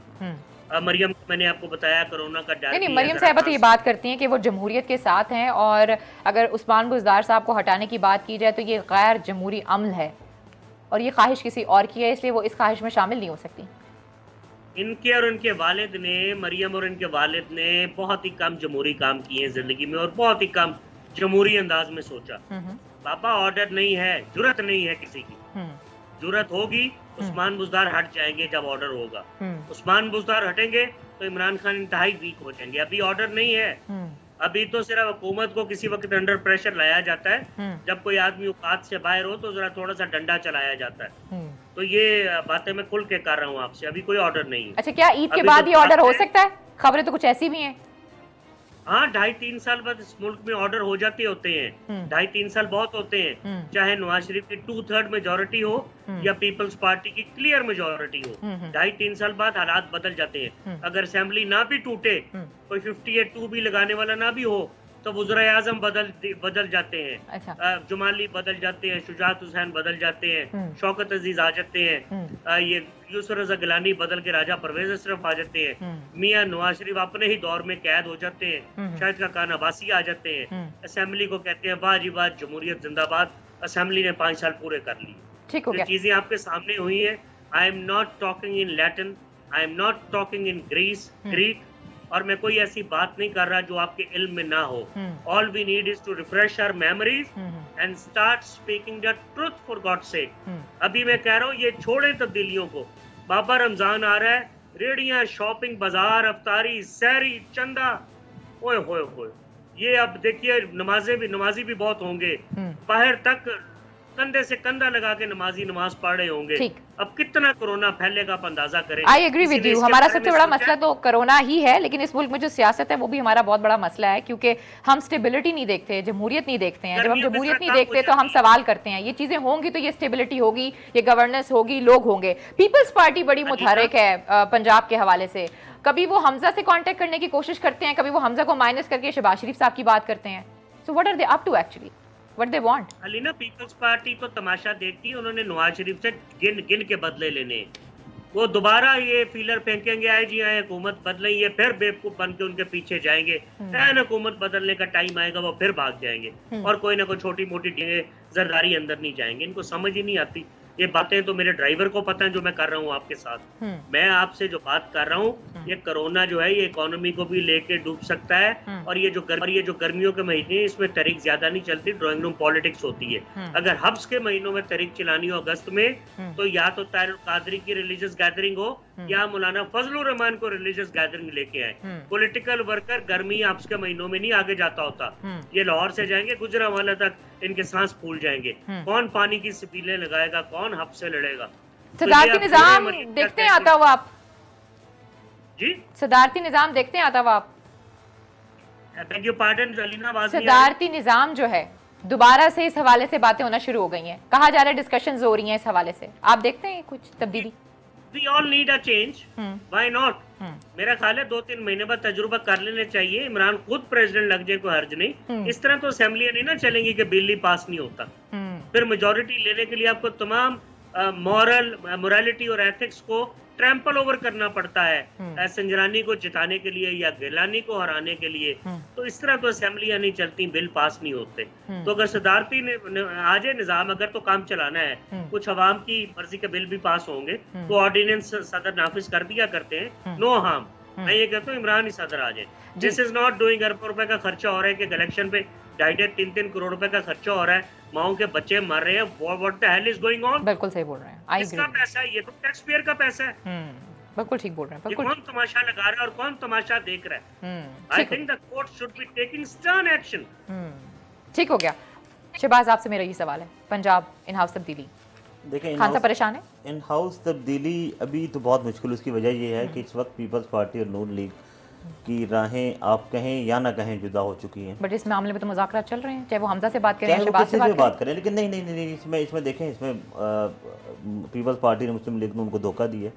मरियम मैंने आपको बताया कोरोना का नहीं, मरियम साहब तो ये बात करती हैं कि वो जमहूरियत के साथ हैं, और अगर उस्मान बुज़दार साहब को हटाने की बात की जाए तो ये गैर जमहूरी अमल है और ये ख्वाहिश किसी और की है, इसलिए वो इस ख्वाहिश में शामिल नहीं हो सकती। इनके और इनके वालिद ने, मरियम और इनके वालिद ने बहुत ही कम जमहूरी काम किए हैं जिंदगी में, और बहुत ही कम जमहूरी अंदाज में सोचा। पापा ऑर्डर नहीं है, जुर्रत नहीं है किसी की। जुर्रत होगी उस्मान बुज़दार हट जाएंगे जब ऑर्डर होगा। उस्मान बुज़दार हटेंगे तो इमरान खान इंतहाई वीक हो जाएंगे। अभी ऑर्डर नहीं है, अभी तो सिर्फ हुकूमत को किसी वक्त अंडर प्रेशर लाया जाता है, जब कोई आदमी औकात से बाहर हो तो जरा थोड़ा सा डंडा चलाया जाता है। तो ये बातें मैं खुल के कर रहा हूँ आपसे, अभी कोई ऑर्डर नहीं है। अच्छा, क्या ईद के बाद ये ऑर्डर हो सकता है? खबरें तो कुछ ऐसी भी हैं। हाँ, 2.5-3 साल बाद इस मुल्क में ऑर्डर हो जाते होते हैं। 2.5-3 साल बहुत होते हैं, चाहे नवाज शरीफ की 2/3 मेजोरिटी हो या पीपल्स पार्टी की क्लियर मेजोरिटी हो। 2.5-3 साल बाद हालात बदल जाते हैं। अगर असेंबली ना भी टूटे, कोई 58-2 भी लगाने वाला ना भी हो, तो वज़ीर आज़म बदल जाते हैं। अच्छा। जुमाली बदल जाते हैं, शुजात हुसैन बदल जाते हैं, शौकत अजीज आ जाते हैं, ये यूसुफ रज़ा गिलानी बदल के राजा परवेज अशरफ आ जाते हैं, मियां नवाज शरीफ अपने ही दौर में कैद हो जाते हैं, शाहिद खाकान अब्बासी आ जाते हैं। असेंबली को कहते हैं वाह जी वाह, जमहूरियत जिंदाबाद। असेंबली ने 5 साल पूरे कर लिए। ठीक हो गया। चीजें आपके सामने हुई है। I am not talking in Latin, I am not talking in Greek, और मैं कोई ऐसी बात नहीं कर रहा जो आपके इल्म में ना हो। All we need is to refresh our memories and start speaking the truth for God sake. अभी मैं कह रहा हूँ ये छोड़े तब्दीलियों को। बाबा रमजान आ रहा है, रेडियां, शॉपिंग, बाजार, अफ्तारी, सहरी, चंदा, ओए होए होए, ये अब देखिए नमाजी भी बहुत होंगे, बाहर तक कंधे से कंधा लगा के नमाजी नमाज पढ़ रहे होंगे। अब कितना कोरोना फैलेगा आप अंदाजा करें। I agree with you. हमारा सबसे बड़ा मसला तो कोरोना ही है, लेकिन इस मुल्क में जो सियासत है वो भी हमारा बहुत बड़ा मसला है, क्योंकि हम स्टेबिलिटी नहीं देखते, जमहूरियत नहीं देखते हैं। जब हम जमहूरियत नहीं देखते तो हम सवाल करते हैं, ये चीजें होंगी तो ये स्टेबिलिटी होगी, ये गवर्नेंस होगी, लोग होंगे। पीपल्स पार्टी बड़ी मुतहरिक है पंजाब के हवाले से। कभी वो हमजा से कांटेक्ट करने की कोशिश करते हैं, कभी वो हमजा को माइनस करके शहबाज शरीफ साहब की बात करते हैं। So what are they up to actually? What they want? Alina, Peoples Party तो तमाशा देखती है, उन्होंने नवाज शरीफ से गिन के बदले लेने। वो दोबारा ये फीलर फेंकेंगे, आए जी आए हुकूमत बदलेंगे, फिर बेवकूफ बन के उनके पीछे जाएंगे। हुकूमत बदलने का टाइम आएगा वो फिर भाग जाएंगे और कोई ना कोई छोटी मोटी जरदारी अंदर नहीं जाएंगे। इनको समझ ही नहीं आती ये बातें। तो मेरे ड्राइवर को पता है जो मैं कर रहा हूँ आपके साथ। मैं आपसे जो बात कर रहा हूँ, ये कोरोना जो है ये इकोनॉमी को भी लेके डूब सकता है। और ये जो गर्मियों के महीने हैं इसमें तारीख ज्यादा नहीं चलती, ड्राइंग रूम पॉलिटिक्स होती है। अगर हब्स के महीनों में तारीख चलानी हो अगस्त में, तो या तो तारुल कादरी की रिलीजियस गैदरिंग हो या मौलाना फजलुर रहमान को रिलीजियस गैदरिंग लेके आए। पॉलिटिकल वर्कर गर्मी हब्स के महीनों में नहीं आगे जाता होता। ये लाहौर से जाएंगे गुजरांवाला तक, इनके सांस फूल जाएंगे। कौन पानी की सपीलें लगाएगा, कौन हब से लड़ेगा? सदारती निजाम देखते हैं आता हुआ आप? जी, सदारती निजाम देखते हैं आता हुआ आप? बेग योर पार्डन अलीना, सदारती निजाम जो है दोबारा से इस हवाले से बातें होना शुरू हो गई हैं, कहा जा रहा है डिस्कशंस हो रही हैं इस हवाले से। आप देखते हैं कुछ तब्दीली? We all need a change. Why not? मेरा ख्याल है 2-3 महीने बाद तजुर्बा कर लेने चाहिए। इमरान खुद प्रेसिडेंट लग जाए, कोई हर्ज नहीं। इस तरह तो असेंबलियां नहीं ना चलेंगी कि बिल ही पास नहीं होता। फिर मेजोरिटी लेने के लिए आपको तमाम मोरालिटी और एथिक्स को ट्रैम्पल ओवर करना पड़ता है, संजरानी को जिताने के लिए या गिलानी को हराने के लिए। तो इस तरह तो असेंबलियां नहीं चलती, बिल पास नहीं होते। तो अगर सदारती आ जाए निजाम, अगर तो काम चलाना है, कुछ अवाम की मर्जी के बिल भी पास होंगे, तो ऑर्डिनेंस सदर नाफिज कर दिया करते हैं, नो हार्म। मैं ये कहता हूँ इमरान ही सदर आ जाए। दिस इज नॉट डूइंग अरबों रुपए का खर्चा हो रहा है कि इलेक्शन पे 2.5-3 करोड़ रुपए का खर्चा हो रहा है, माओ के बच्चे मर रहे हैं। What the hell is going on? बिल्कुल सही बोल रहे हैं। आई इसका पैसा है, ये तो टैक्स पेयर का पैसा है। बिल्कुल ठीक बोल रहे हैं। बिल्कुल। कौन तमाशा लगा रहा है और कौन तमाशा देख रहा है? I think the court should be taking stern action. ठीक हो गया। शहबाज, आपसे मेरा ये सवाल है, पंजाब इन हाउस तब्दीली, देखिए खान साहब परेशान है? इन हाउस तब्दीली अभी तो बहुत मुश्किल। उसकी वजह ये है कि इस वक्त पीपल्स पार्टी और नून लीग की राहें आप कहें या ना कहें जुदा हो चुकी हैं। बट इस मामले में तो मुज़ाकरात चल रहे हैं, चाहे वो हमजा से बात करें, चाहे वो शहबाज किसी से से बात करें। लेकिन नहीं, इसमें देखें, इसमें पीपल्स पार्टी ने मुस्लिम लीग ने उनको धोखा दिया।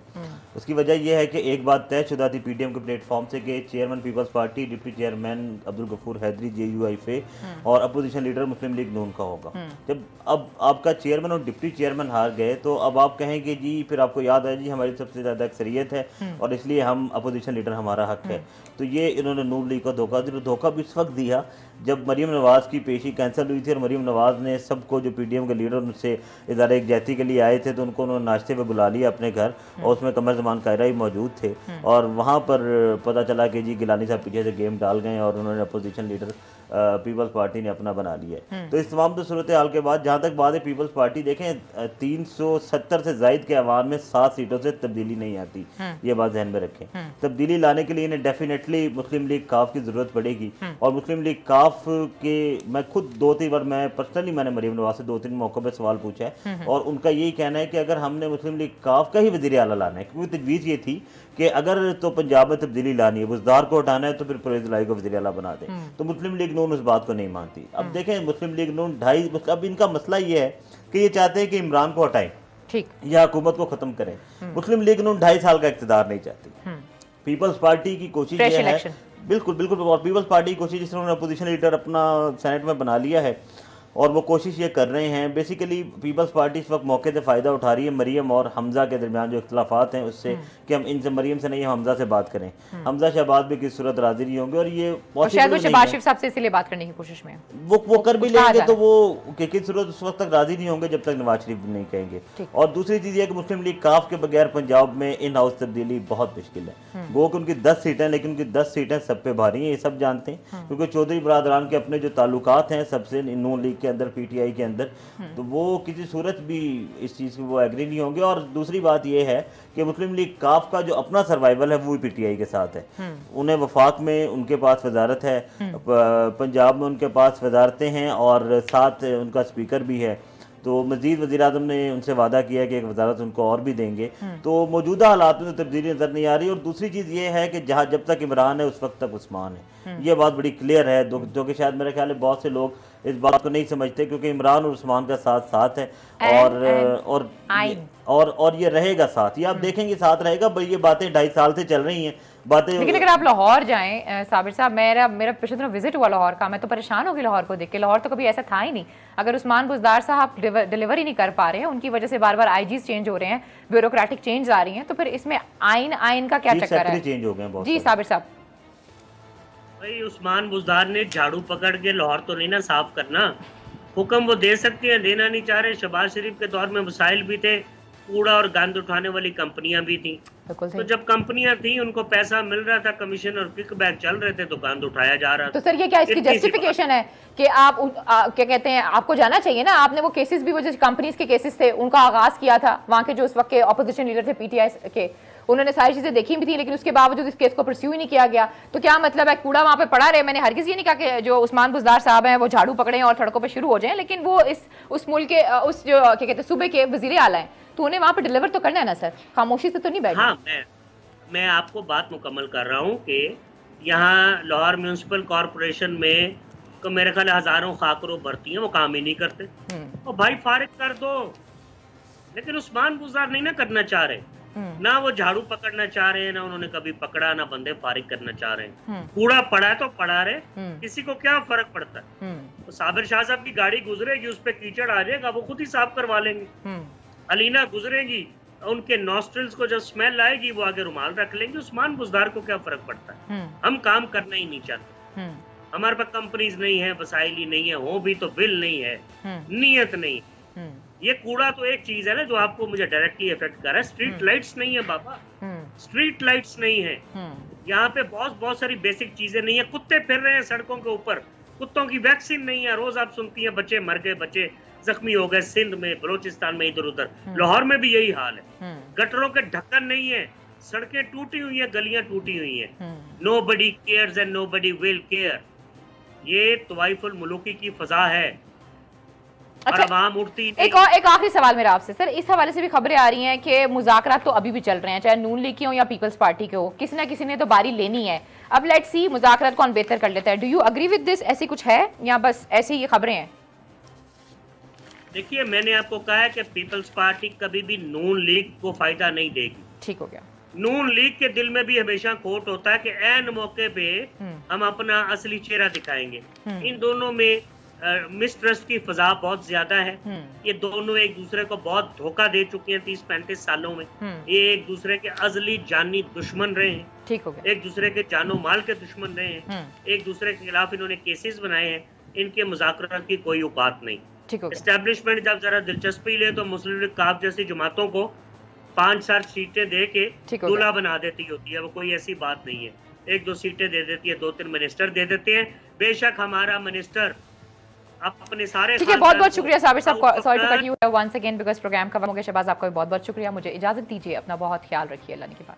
उसकी वजह यह है कि एक बात तयशुदा थी पीडीएम के प्लेटफॉर्म से कि chairman Peoples Party, deputy chairman Abdul Ghafoor Haideri JUIFA और अपोजिशन लीडर मुस्लिम लीग नून का होगा। जब अब आपका चेयरमैन और डिप्टी चेयरमैन हार गए तो अब आप कहेंगे जी, फिर आपको याद है जी हमारी सबसे ज़्यादा अक्सरियत है और इसलिए हम अपोजिशन लीडर हमारा हक है। तो ये इन्होंने नून लीग को धोखा दिया। धोखा भी उस वक्त दिया जब मरीम नवाज़ की पेशी कैंसिल हुई थी और मरीम नवाज़ ने सबको, जो पीडीएम के लीडर उनसे इदारे एकजाती के लिए आए थे, तो उनको उन्होंने नाश्ते पे बुला लिया अपने घर और उसमें कमर ज़मान कायरा ही मौजूद थे। और वहाँ पर पता चला कि जी गिलानी साहब पीछे से गेम डाल गए और उन्होंने अपोजिशन लीडर पीपल्स पार्टी ने अपना बना लिया है। तो इस तमाम तो सूरत हाल के बाद जहाँ तक बात है पीपल्स पार्टी, देखें 370 से जायद के अवाम में 7 सीटों से तब्दीली नहीं आती, ये बात ध्यान में रखें। तब्दीली लाने के लिए इन्हें डेफिनेटली मुस्लिम लीग काफ की जरूरत पड़ेगी। और मुस्लिम लीग काफ के मैं खुद 2-3 बार मैंने मरीम नवाज से 2-3 मौक़ों पर सवाल पूछा है और उनका यही कहना है कि अगर हमने मुस्लिम लीग काफ का ही वज़ीर आला लाना है, क्योंकि तजवीज़ ये थी कि अगर तो पंजाब में तब्दीली लानी है, बुज़दार को हटाना है, तो फिर परवेज़ इलाही को वज़ीर आला बना दे। तो मुस्लिम लीग नून उस बात को नहीं मानती। अब देखें मुस्लिम लीग नून अब इनका मसला ये है कि ये चाहते हैं कि इमरान को हटाएं, ठीक, या हुकूमत को खत्म करें। मुस्लिम लीग नून 2.5 साल का इक़्तिदार नहीं चाहती। पीपल्स पार्टी की कोशिश ये है, बिल्कुल, और पीपल्स पार्टी की कोशिश, जिसने उन्होंने अपोजिशन लीडर अपना सेनेट में बना लिया है और वो कोशिश ये कर रहे हैं। बेसिकली पीपल्स पार्टी इस वक्त मौके से फ़ायदा उठा रही है मरीम और हमजा के दरमियान जो इख्तलाफात हैं उससे, कि हम इनसे मरीम से नहीं, हम हमजा से बात करें। हमजा शहबाज भी किस सूरत राजी नहीं होंगे और ये शायद वो शहबाज शरीफ साहब से इसलिए बात करने की कोशिश में वो कर भी लेंगे, तो वो किस सूरत उस वक्त तक राजी नहीं होंगे जब तक नवाज शरीफ नहीं कहेंगे। और दूसरी चीज़ ये कि मुस्लिम लीग काफ के बगैर पंजाब में इन हाउस तब्दीली बहुत मुश्किल है। वो कि उनकी 10 सीटें, लेकिन उनकी 10 सीटें सब पे भारी हैं, ये सब जानते हैं, क्योंकि चौधरी बरादरान के अपने जो ताल्लुकात हैं सबसे नून लीग के अंदर पीटीआई के अंदर, तो वो किसी सूरत भी इस चीज़ की वो एग्री नहीं होंगे। और दूसरी बात ये है कि मुस्लिम लीग काफ का जो अपना सर्वाइवल है वो भी पीटीआई के साथ है। उन्हें वफाक में उनके पास वजारत है, पंजाब में उनके पास वजारतें हैं और साथ उनका स्पीकर भी है। तो मजीद वज़ीर आज़म ने उनसे वादा किया है कि एक वजारत उनको और भी देंगे। तो मौजूदा हालात में तो तब्दीली नज़र नहीं आ रही। और दूसरी चीज़ ये है कि जहाँ जब तक इमरान है उस वक्त तक उस्मान है, ये बात बड़ी क्लियर है, जो कि शायद मेरे ख्याल है बहुत से लोग इस बात को नहीं समझते, क्योंकि इमरान और उस्मान का साथ साथ है और ये रहेगा साथ, ये आप देखेंगे साथ रहेगा। भाई ये बातें 2.5 साल से चल रही हैं बातें। लेकिन अगर आप लाहौर जाएं साबिर साहब, मेरा पिछले दिनों विजिट हुआ लाहौर का, मैं तो परेशान हो गई लाहौर को देख के। लाहौर तो कभी ऐसा था ही नहीं। अगर उस्मान बुज़दार साहब डिलीवर ही नहीं कर पा रहे हैं, उनकी वजह से बार बार आईजीज चेंज हो रहे हैं, ब्यूरोक्रेटिक चेंज आ रही हैं, तो फिर इसमें आइन का क्या चक्कर है? चेंज हो गए बहुत जी साबिर साहब। भाई उस्मान बुज़दार ने झाड़ू पकड़ के लाहौर तो नहीं ना साफ करना, हुक्म वो दे सकते हैं, देना नहीं चाह रहे। शहबाज शरीफ के दौर में मसाइल भी थे, कूड़ा और गंद उठाने वाली कंपनियां भी थी। तो जब कंपनियां थी उनको पैसा मिल रहा था, कमीशन और किकबैक चल रहे थे, तो गंद उठाया जा रहा था। तो सर ये क्या इसकी जस्टिफिकेशन है कि आप क्या कहते हैं, आपको जाना चाहिए ना, आपने वो केसेस भी, वो जो कंपनीज के केसेस थे उनका आगाज किया था, वहां के जो उस वक्त के ऑपोजिशन लीडर थे पीटीआई के, उन्होंने सारी चीजें देखी भी थी, लेकिन उसके बावजूद इस केस को परस्यू ही नहीं किया गया। तो क्या मतलब है, कूड़ा वहां पे पड़ा रहे? मैंने हरगिज ये नहीं कहा कि जो उस्मान बुज़दार साहब हैं वो झाड़ू पकड़े और सड़कों पे शुरू हो जाएं, लेकिन वो उस मुल्क के उस जो क्या कहते हैं सूबे के वजीर आला हैं, तो उन्हें वहां पे डिलीवर तो करना है ना सर, खामोशी से तो नहीं बैठना। हाँ, मैं आपको बात मुकम्मल कर रहा हूँ कि यहाँ लाहौर म्यूनसिपल कॉरपोरेशन में तो मेरे ख्याल हजारों खाकरों भर्ती हैं, वो काम ही नहीं करते। और भाई फारिग कर दो, लेकिन उस्मान बुज़दार नहीं ना करना चाह रहे, ना वो झाड़ू पकड़ना चाह रहे हैं, ना उन्होंने कभी पकड़ा, ना बंदे फारिग करना चाह रहे हैं। कूड़ा पड़ा है तो पड़ा रहे, किसी को क्या फर्क पड़ता है। तो साबिर शाह साहब की गाड़ी गुजरेगी, उस पर कीचड़ आ जाएगा, वो खुद ही साफ करवा लेंगे। अलीना गुजरेगी, उनके नॉस्ट्रिल्स को जब स्मेल आएगी वो आगे रुमाल रख लेंगे। उस्मान बुज़दार को क्या फर्क पड़ता है? हम काम करना ही नहीं चाहते, हमारे पास कंपनीज नहीं है, वसाइल ही नहीं है, हो भी तो बिल नहीं है, नीयत नहीं। ये कूड़ा तो एक चीज है ना जो आपको मुझे डायरेक्टली इफेक्ट कर रहा है। स्ट्रीट लाइट्स नहीं है बाबा, स्ट्रीट लाइट्स नहीं है यहाँ पे, बहुत सारी बेसिक चीजें नहीं है। कुत्ते फिर रहे हैं सड़कों के ऊपर, कुत्तों की वैक्सीन नहीं है। रोज आप सुनती हैं बच्चे मर गए, बच्चे जख्मी हो गए, सिंध में, बलोचिस्तान में, इधर उधर। लाहौर में भी यही हाल है, गटरों के ढक्कन नहीं है, सड़कें टूटी हुई है, गलियां टूटी हुई है। Nobody cares and nobody will care. ये तवाइफुल मुलूकी की फजा है। अच्छा, एक आखिरी सवाल मेरा आपसे सर, इस हवाले से भी खबरें आ रही हैं कि मुज़ाकरात तो अभी भी चल रहे हैं, चाहे नून लीग की हो या पीपल्स पार्टी के हो, किसी ना किसी ने तो बारी लेनी है। अब लेट्स सी मुज़ाकरात कौन बेहतर कर लेता है। Do you agree with this? ऐसी कुछ है या बस ऐसी ये खबरें हैं? देखिए, मैंने आपको कहा है कि पीपल्स पार्टी कभी भी नून लीग को फायदा नहीं देगी। ठीक हो गया। नून लीग के दिल में भी हमेशा खोट होता है कि ऐन मौके पे हम अपना असली चेहरा दिखाएंगे। इन दोनों में मिसट्रस्ट की फजा बहुत ज्यादा है। ये दोनों एक दूसरे को बहुत धोखा दे चुके हैं 30-35 सालों में। ये एक दूसरे के अजली जानी दुश्मन रहे हैं। ठीक हो गया। एक दूसरे के जानो माल के दुश्मन रहे हैं। एक दूसरे के खिलाफ इन्होंने केसेस बनाए हैं। इनके मुज़ाकरात की कोई औकात नहीं। एस्टेब्लिशमेंट जब जरा दिलचस्पी ले तो मुस्लिम लीग काफ जैसी जमातों को 5-7 सीटें दे के दूल्हा बना देती होती है। वो कोई ऐसी बात नहीं है। 1-2 सीटें दे देती है, 2-3 मिनिस्टर दे देते हैं। बेशक हमारा मिनिस्टर अपने सारे, ठीक है, बहुत बहुत शुक्रिया साबिर साहब, sorry to cut you once again because programme का वक्त। शहबाज आपका भी बहुत बहुत शुक्रिया। मुझे इजाजत दीजिए, अपना बहुत ख्याल रखिए। अल्लाह के बाद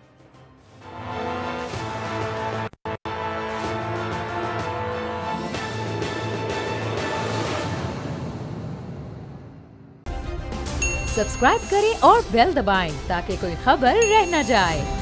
सब्सक्राइब करें और बेल दबाएं ताकि कोई खबर रह न जाए।